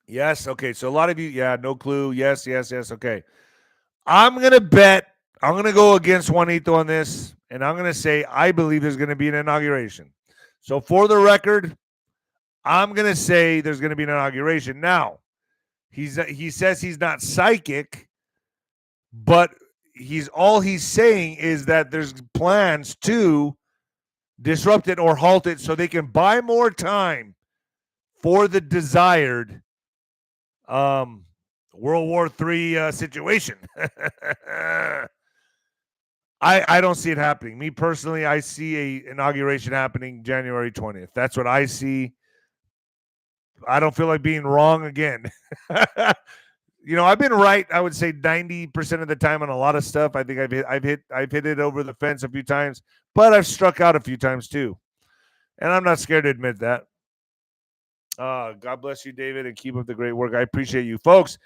Yes. Okay. So a lot of you, yeah, no clue. Yes. Okay. I'm going to bet, I'm going to go against 𝗬𝗏𝗏 on this, And I'm going to say I believe there's going to be an inauguration. So for the record, I'm going to say there's going to be an inauguration. Now, he says he's not psychic, but he's saying is that there's plans to disrupt it or halt it so they can buy more time for the desired World War III situation. I don't see it happening. Me personally, I see a inauguration happening January 20th. That's what I see. I don't feel like being wrong again. I've been right, I would say 90% of the time on a lot of stuff. I think I've hit it over the fence a few times, but I've struck out a few times too. And I'm not scared to admit that. God bless you, David, and keep up the great work. I appreciate you. Folks,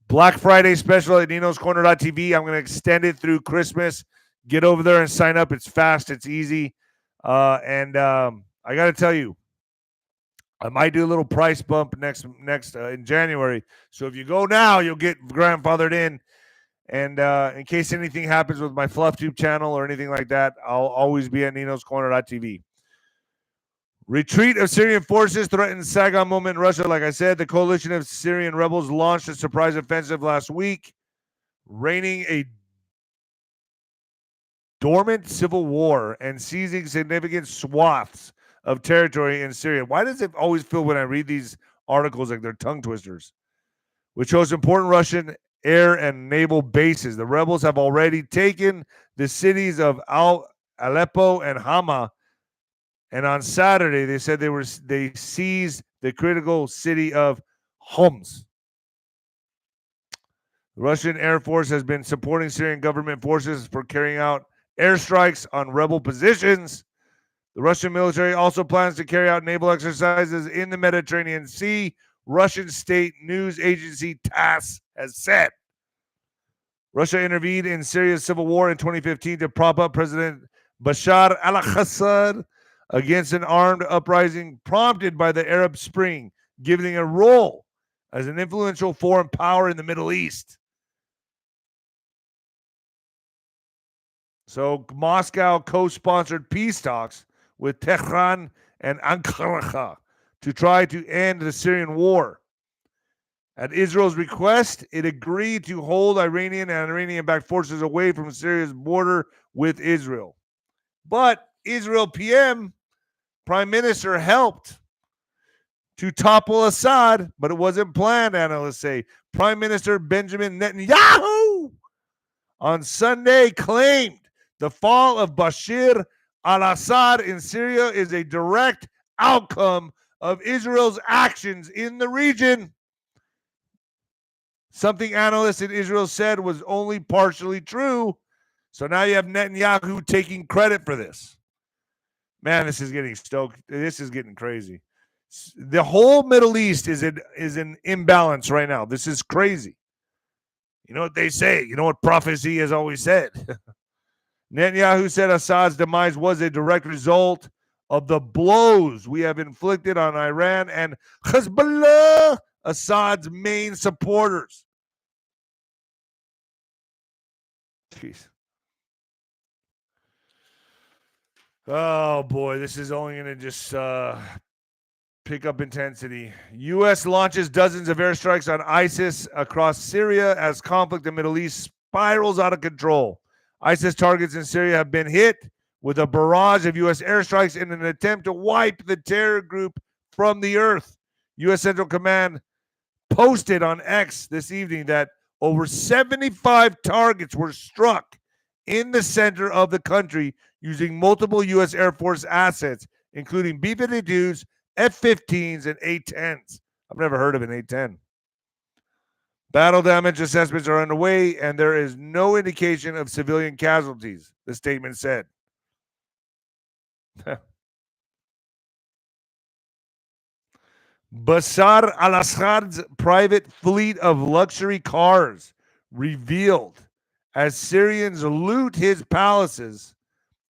Black Friday special at ninoscorner.tv. I'm going to extend it through Christmas. Get over there and sign up. It's fast. It's easy. And I got to tell you, I might do a little price bump next in January. So if you go now, you'll get grandfathered in. And in case anything happens with my FluffTube channel or anything like that, I'll always be at ninoscorner.tv. Retreat of Syrian forces threatens Saigon moment in Russia. Like I said, the coalition of Syrian rebels launched a surprise offensive last week, reigning a dormant civil war and seizing significant swaths of territory in Syria. Why does it always feel when I read these articles like they're tongue twisters? Which shows important Russian air and naval bases. The rebels have already taken the cities of Aleppo and Hama. And on Saturday, they said they seized the critical city of Homs. The Russian Air Force has been supporting Syrian government forces for carrying out airstrikes on rebel positions. The Russian military also plans to carry out naval exercises in the Mediterranean Sea, Russian state news agency TASS has said. Russia intervened in Syria's civil war in 2015 to prop up President Bashar al-Assad against an armed uprising prompted by the Arab Spring, giving a role as an influential foreign power in the Middle East. So Moscow co-sponsored peace talks with Tehran and Ankara to try to end the Syrian war. At Israel's request, it agreed to hold Iranian and Iranian-backed forces away from Syria's border with Israel. But Israel PM Prime Minister helped to topple Assad, but it wasn't planned, analysts say. Prime Minister Benjamin Netanyahu on Sunday claimed the fall of Bashar al-Assad in Syria is a direct outcome of Israel's actions in the region. Something analysts in Israel said was only partially true. So now you have Netanyahu taking credit for this. Man, this is getting stoked. This is getting crazy. The whole Middle East is in imbalance right now. This is crazy. You know what they say? You know what prophecy has always said? Netanyahu said Assad's demise was a direct result of the blows we have inflicted on Iran and Hezbollah, Assad's main supporters. Jeez. Oh, boy, this is only going to just pick up intensity. U.S. launches dozens of airstrikes on ISIS across Syria as conflict in the Middle East spirals out of control. ISIS targets in Syria have been hit with a barrage of U.S. airstrikes in an attempt to wipe the terror group from the earth. U.S. Central Command posted on X this evening that over 75 targets were struck in the center of the country using multiple U.S. Air Force assets, including B-52s, F-15s, and A-10s. I've never heard of an A-10. Battle damage assessments are underway, and there is no indication of civilian casualties, the statement said. Bashar al-Assad's private fleet of luxury cars revealed as Syrians loot his palaces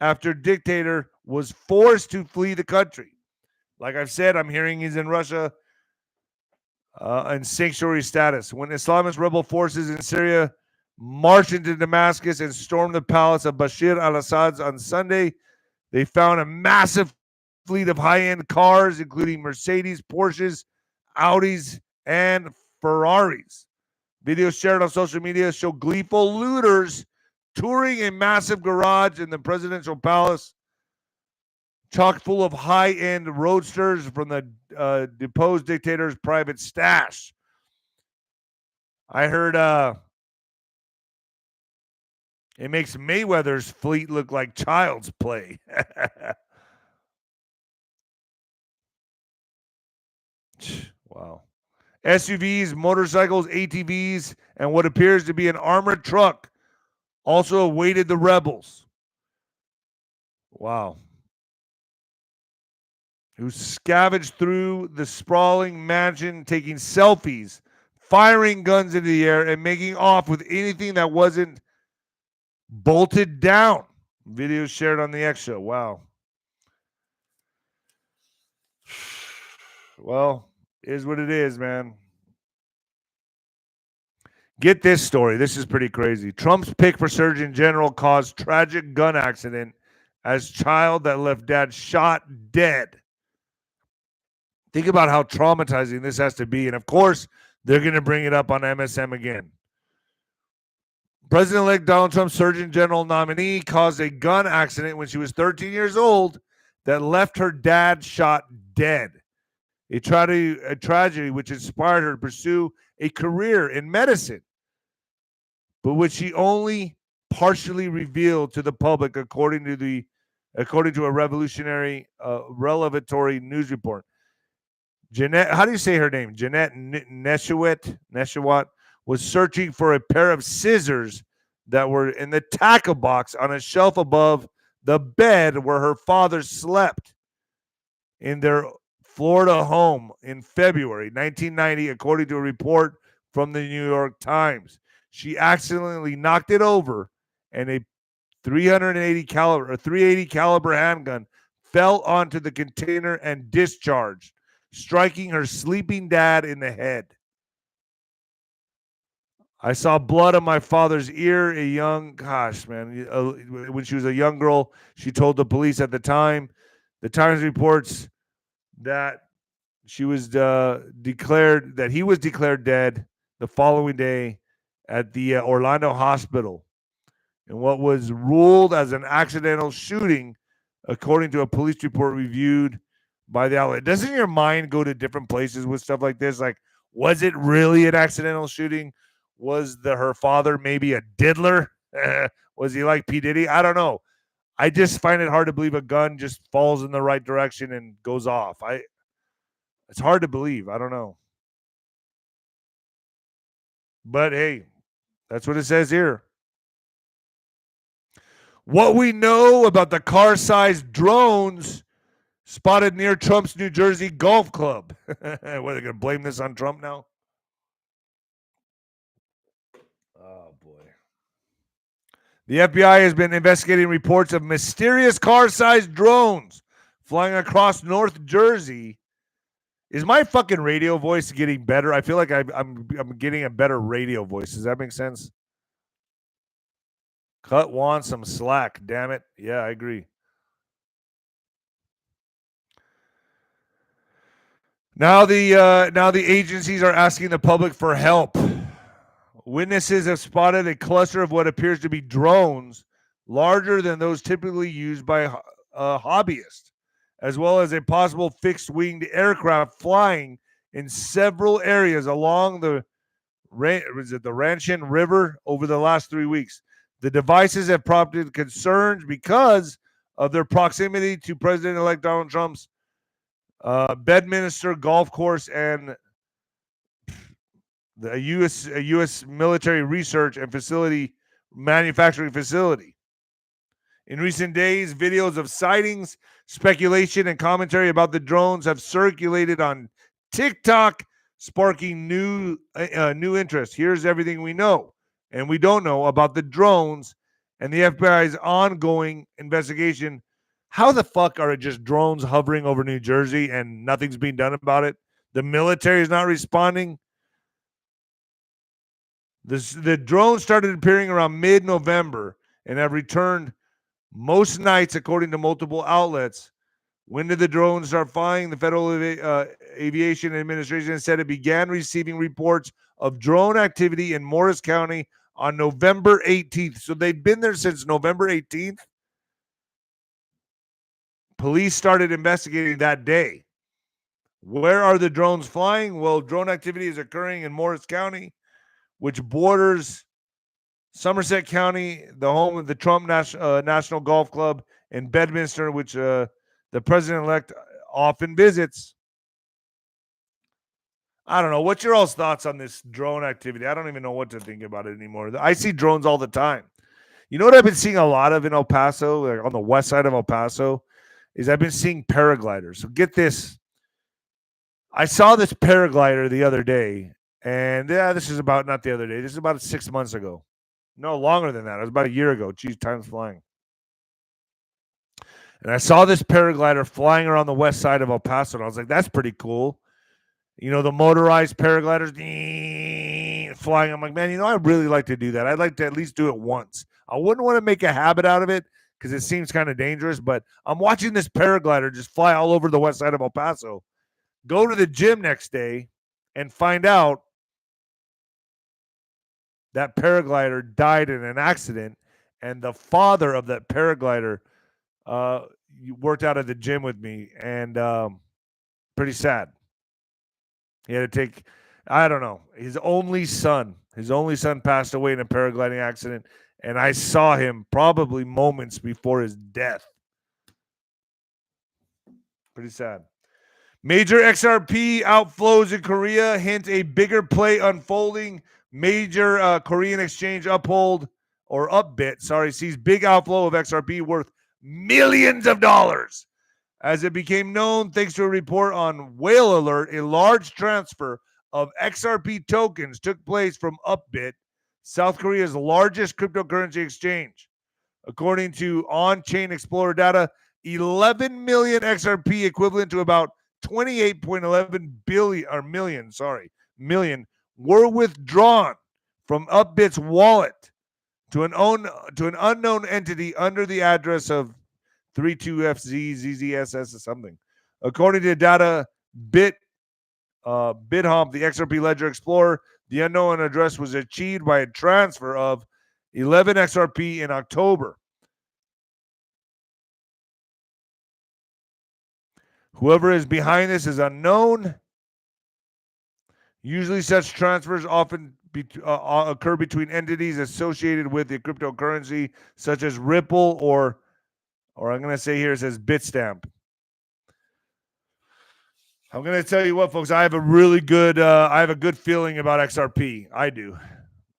after dictator was forced to flee the country. Like I've said, I'm hearing he's in Russia in sanctuary status. When Islamist rebel forces in Syria marched into Damascus and stormed the palace of Bashar al-Assad on Sunday. They found a massive fleet of high-end cars, including Mercedes, Porsches, Audis, and Ferraris. Videos shared on social media show gleeful looters touring a massive garage in the presidential palace, chock full of high-end roadsters from the deposed dictator's private stash. I heard it makes Mayweather's fleet look like child's play. Wow. SUVs, motorcycles, ATVs, and what appears to be an armored truck also awaited the rebels. Wow. Who scavenged through the sprawling mansion, taking selfies, firing guns into the air, and making off with anything that wasn't bolted down. Videos shared on the X show. Wow. Well, is what it is, man. Get this story. This is pretty crazy. Trump's pick for Surgeon General caused tragic gun accident as child that left dad shot dead. Think about how traumatizing this has to be. And of course, they're going to bring it up on MSM again. President-elect Donald Trump's Surgeon General nominee caused a gun accident when she was 13 years old that left her dad shot dead. A tragedy which inspired her to pursue a career in medicine, but which she only partially revealed to the public, according to a revelatory news report. Jeanette, how do you say her name? Jeanette 𝗫𝗫𝗫 was searching for a pair of scissors that were in the tackle box on a shelf above the bed where her father slept in their Florida home in February 1990, according to a report from the New York Times. She accidentally knocked it over, and a 380 caliber handgun fell onto the container and discharged, striking her sleeping dad in the head. I saw blood on my father's ear. When she was a young girl, she told the police at the time. The Times reports that he was declared dead the following day at the Orlando hospital in what was ruled as an accidental shooting, according to a police report reviewed by the outlet. Doesn't your mind go to different places with stuff like this? Like, was it really an accidental shooting? Was her father maybe a diddler? Was he like P. Diddy? I don't know. I just find it hard to believe a gun just falls in the right direction and goes off. It's hard to believe. I don't know. But hey, that's what it says here. What we know about the car-sized drones spotted near Trump's New Jersey golf club. What, are they going to blame this on Trump now? Oh, boy. The FBI has been investigating reports of mysterious car-sized drones flying across North Jersey. Is my fucking radio voice getting better? I feel like I'm getting a better radio voice. Does that make sense? Cut Juan some slack, damn it. Yeah, I agree. Now the agencies are asking the public for help. Witnesses have spotted a cluster of what appears to be drones larger than those typically used by hobbyists, as well as a possible fixed-winged aircraft flying in several areas along the Ranchin River over the last 3 weeks. The devices have prompted concerns because of their proximity to President-elect Donald Trump's Bedminster golf course and the U.S. military research and manufacturing facility. In recent days, videos of sightings, speculation, and commentary about the drones have circulated on TikTok, sparking new interest. Here's everything we know and we don't know about the drones and the FBI's ongoing investigation. How the fuck are it just drones hovering over New Jersey and nothing's being done about it? The military is not responding. The drones started appearing around mid-November and have returned most nights, according to multiple outlets. When did the drones start flying? The Federal Aviation Administration said it began receiving reports of drone activity in Morris County on November 18th. So they've been there since November 18th. Police started investigating that day. Where are the drones flying? Well, drone activity is occurring in Morris County, which borders Somerset County, the home of the Trump National Golf Club, and Bedminster, which the president-elect often visits. I don't know. What's your all's thoughts on this drone activity? I don't even know what to think about it anymore. I see drones all the time. You know what I've been seeing a lot of in El Paso, like on the west side of El Paso, is I've been seeing paragliders. So get this. I saw this paraglider the other day, and this is about, not the other day, this is about 6 months ago. No, longer than that. It was about a year ago. Geez, time's flying. And I saw this paraglider flying around the west side of El Paso, and I was like, that's pretty cool. You know, the motorized paragliders flying. I'm like, man, I'd really like to do that. I'd like to at least do it once. I wouldn't want to make a habit out of it because it seems kind of dangerous, but I'm watching this paraglider just fly all over the west side of El Paso. Go to the gym next day and find out that paraglider died in an accident, and the father of that paraglider worked out at the gym with me, and pretty sad. He had to take, I don't know, his only son passed away in a paragliding accident, and I saw him probably moments before his death. Pretty sad. Major XRP outflows in Korea hint a bigger play unfolding. Major Korean exchange Upbit sees big outflow of XRP worth millions of dollars. As it became known, thanks to a report on Whale Alert, a large transfer of XRP tokens took place from Upbit, South Korea's largest cryptocurrency exchange. According to on-chain Explorer data, 11 million XRP, equivalent to about 28.11 million, were withdrawn from Upbit's wallet to an unknown entity under the address of 𝗵𝗶𝗶𝗶𝗍𝗍𝗍𝗍𝗍 or something. According to data 𝗵𝗵𝗶𝗍𝗶, the XRP Ledger Explorer, the unknown address was achieved by a transfer of 11 XRP in October. Whoever is behind this is unknown. Usually such transfers often occur between entities associated with the cryptocurrency, such as Ripple or I'm going to say here it says Bitstamp. I'm going to tell you what, folks, I have a really good feeling about XRP. I do.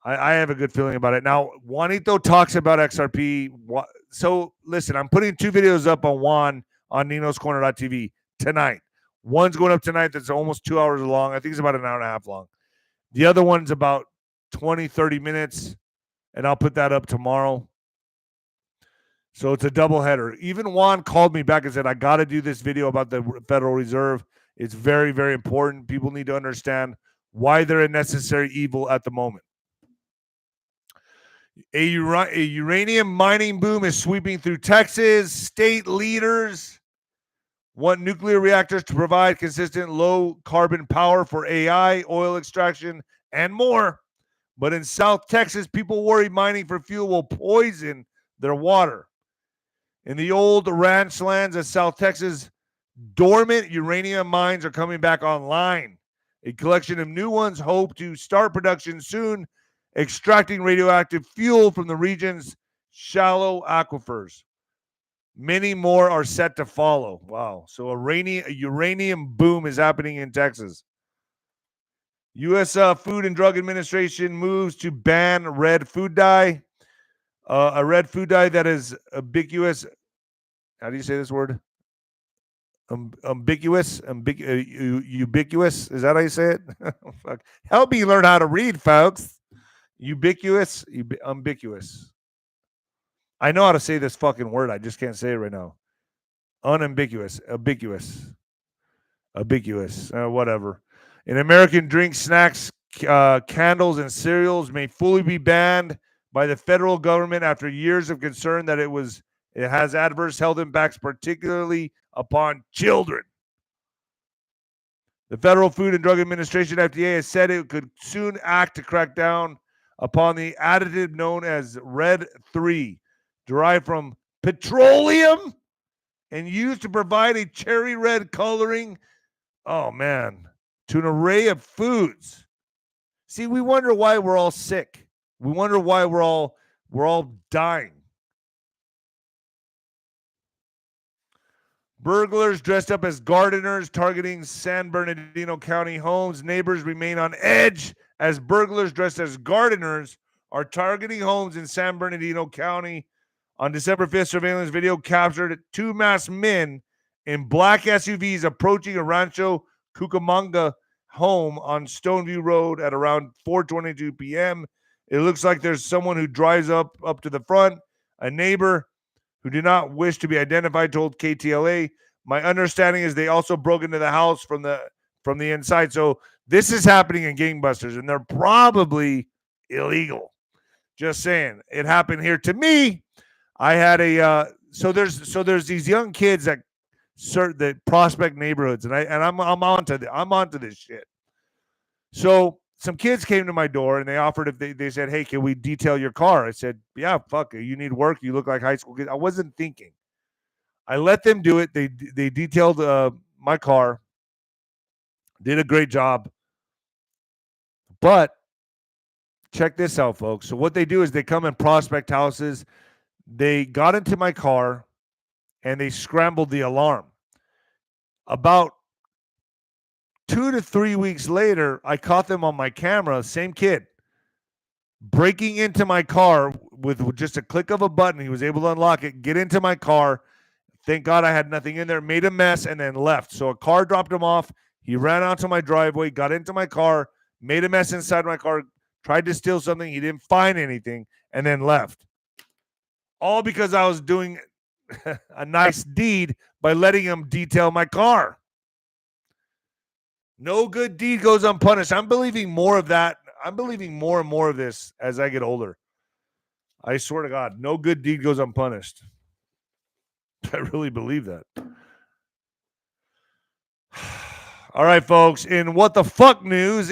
I have a good feeling about it. Now, Juanito talks about XRP. So, listen, I'm putting 2 videos up on Juan on ninoscorner.tv tonight. One's going up tonight that's almost 2 hours long. I think it's about an hour and a half long. The other one's about 20, 30 minutes, and I'll put that up tomorrow. So it's a double header. Even Juan called me back and said, I got to do this video about the Federal Reserve. It's very, very important. People need to understand why they're a necessary evil at the moment. A uranium mining boom is sweeping through Texas. State leaders want nuclear reactors to provide consistent low-carbon power for AI, oil extraction, and more. But in South Texas, people worry mining for fuel will poison their water. In the old ranch lands of South Texas, dormant uranium mines are coming back online. A collection of new ones hope to start production soon, extracting radioactive fuel from the region's shallow aquifers. Many more are set to follow. Wow. So a uranium boom is happening in Texas. U.S. Food and Drug Administration moves to ban red food dye. A red food dye that is ubiquitous. How do you say this word? Ubiquitous. Ubiquitous. Is that how you say it? Fuck. Help me learn how to read, folks. Ubiquitous. Ambiguous. I know how to say this fucking word. I just can't say it right now. Unambiguous. Ambiguous. Whatever. In American drinks, snacks, candles and cereals may fully be banned by the federal government after years of concern that it has adverse health impacts, particularly upon children. The Federal Food and Drug Administration, FDA, has said it could soon act to crack down upon the additive known as Red 3, derived from petroleum and used to provide a cherry red coloring, to an array of foods. See, we wonder why we're all sick. We wonder why we're all dying. Burglars dressed up as gardeners targeting San Bernardino County homes. Neighbors remain on edge as burglars dressed as gardeners are targeting homes in San Bernardino County. On December 5th, surveillance video captured two masked men in black SUVs approaching a 𝗷𝗪𝗀 𝗂𝘂𝗋𝗃 home on Stoneview Road at around 4:22 p.m. It looks like there's someone who drives up to the front. A neighbor who did not wish to be identified told KTLA, "My understanding is they also broke into the house from the inside." So this is happening in gangbusters, and they're probably illegal. Just saying, it happened here to me. I had so there's these young kids that prospect neighborhoods, and I'm onto this shit. So some kids came to my door and they offered if they said, "Hey, can we detail your car?" I said, "Yeah, fuck it. You need work. You look like high school kids." I wasn't thinking. I let them do it. They detailed my car. Did a great job. But check this out, folks. So what they do is they come and prospect houses. They got into my car and they scrambled the alarm. About 2 to 3 weeks later, I caught them on my camera, same kid, breaking into my car with just a click of a button. He was able to unlock it, get into my car. Thank God I had nothing in there, made a mess, and then left. So a car dropped him off. He ran out to my driveway, got into my car, made a mess inside my car, tried to steal something. He didn't find anything, and then left. All because I was doing a nice deed by letting him detail my car. No good deed goes unpunished. I'm believing more of that. I'm believing more and more of this as I get older. I swear to God, no good deed goes unpunished. I really believe that. All right, folks. In what the fuck news,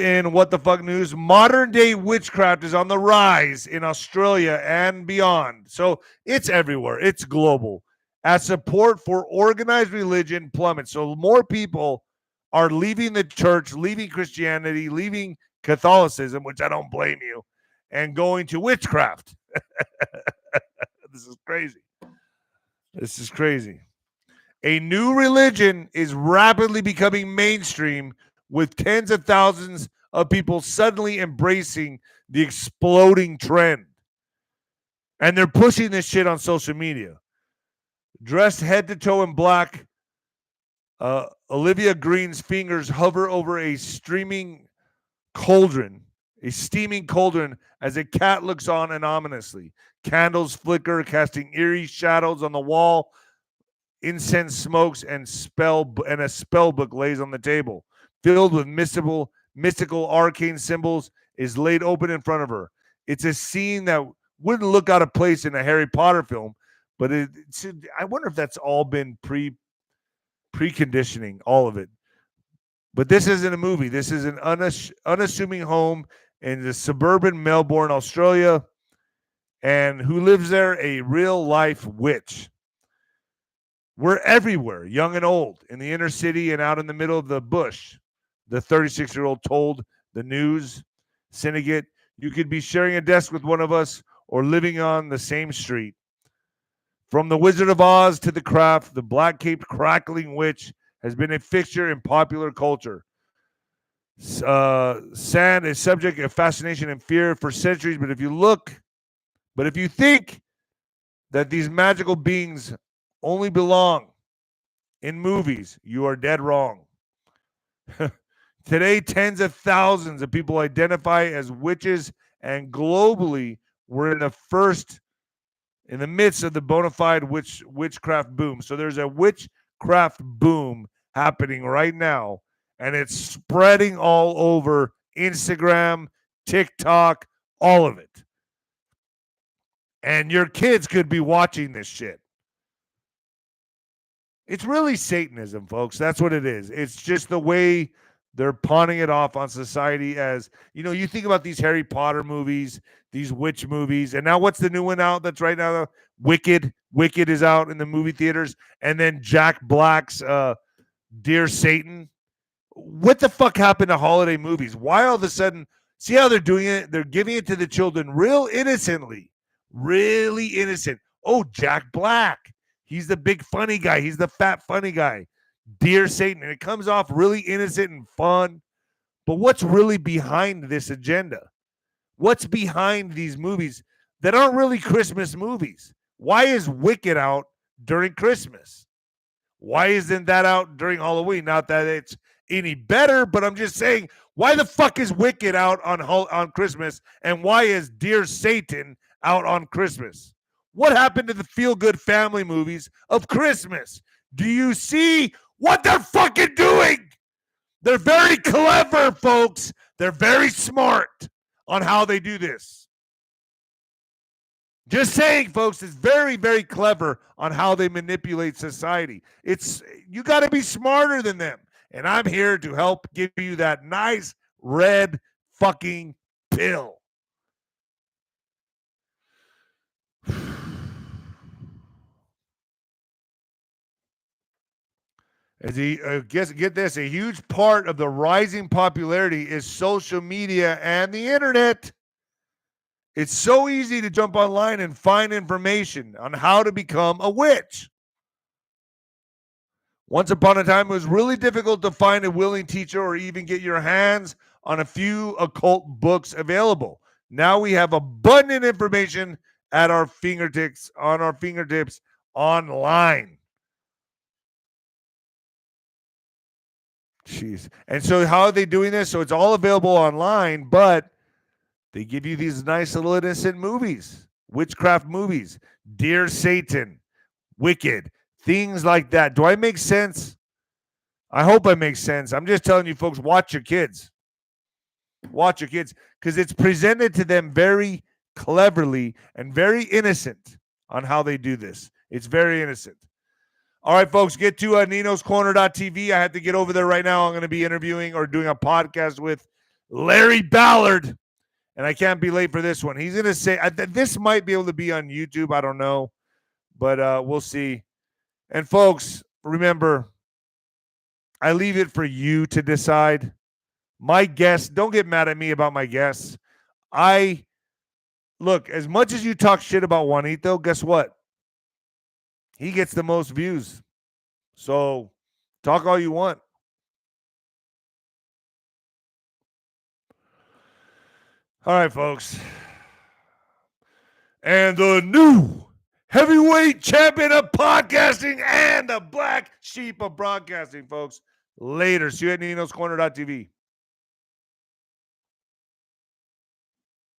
modern day witchcraft is on the rise in Australia and beyond. So it's everywhere. It's global. As support for organized religion plummets. So more people are leaving the church, leaving Christianity, leaving Catholicism, which I don't blame you, and going to witchcraft. This is crazy. A new religion is rapidly becoming mainstream, with tens of thousands of people suddenly embracing the exploding trend. And they're pushing this shit on social media. Dressed head to toe in black, Olivia Green's fingers hover over a steaming cauldron as a cat looks on anonymously. Candles flicker, casting eerie shadows on the wall. Incense smokes and a spell book lays on the table, filled with mystical arcane symbols, is laid open in front of her. It's a scene that wouldn't look out of place in a Harry Potter film, but I wonder if that's all been preconditioning, all of it. But this isn't a movie. This is an unassuming home in the suburban Melbourne, Australia, and who lives there? A real-life witch. We're everywhere, young and old, in the inner city and out in the middle of the bush. The 36-year-old told the news syndicate, "You could be sharing a desk with one of us or living on the same street." From the Wizard of Oz to the craft, the black-caped crackling witch has been a fixture in popular culture. Sand is subject of fascination and fear for centuries, but if you think that these magical beings only belong in movies, you are dead wrong. Today, tens of thousands of people identify as witches, and globally, we're in the midst of the bona fide witchcraft boom. So there's a witchcraft boom happening right now, and it's spreading all over Instagram, TikTok, all of it. And your kids could be watching this shit. It's really Satanism, folks. That's what it is. It's just the way they're pawning it off on society as, you think about these Harry Potter movies, these witch movies, and now what's the new one out that's right now? Wicked. Wicked is out in the movie theaters. And then Jack Black's Dear Satan. What the fuck happened to holiday movies? Why all of a sudden, see how they're doing it? They're giving it to the children real innocently. Really innocent. Oh, Jack Black. He's the big funny guy. He's the fat funny guy. Dear Satan. And it comes off really innocent and fun. But what's really behind this agenda? What's behind these movies that aren't really Christmas movies? Why is Wicked out during Christmas? Why isn't that out during Halloween? Not that it's any better, but I'm just saying, why the fuck is Wicked out on Christmas? And why is Dear Satan out on Christmas? What happened to the feel-good family movies of Christmas? Do you see what they're fucking doing? They're very clever, folks. They're very smart on how they do this. Just saying, folks, it's very, very clever on how they manipulate society. You got to be smarter than them. And I'm here to help give you that nice red fucking pill. Get this, a huge part of the rising popularity is social media and the internet. It's so easy to jump online and find information on how to become a witch. Once upon a time, it was really difficult to find a willing teacher or even get your hands on a few occult books available. Now we have abundant information at our fingertips, online. Jeez. And so how are they doing this? So it's all available online, but they give you these nice little innocent movies, witchcraft movies, Dear Satan, Wicked, things like that. Do I make sense? I hope I make sense. I'm just telling you, folks, watch your kids. Watch your kids, because it's presented to them very cleverly and very innocent on how they do this. It's very innocent. All right, folks, get to @Nino'sCorner.tv. I have to get over there right now. I'm going to be interviewing or doing a podcast with Larry Ballard, and I can't be late for this one. He's going to say this might be able to be on YouTube. I don't know, but we'll see. And, folks, remember, I leave it for you to decide. My guests, don't get mad at me about my guests. Look, as much as you talk shit about Juanito, guess what? He gets the most views. So talk all you want. All right, folks. And the new heavyweight champion of podcasting and the black sheep of broadcasting, folks. Later. See you at Nino'sCorner.tv.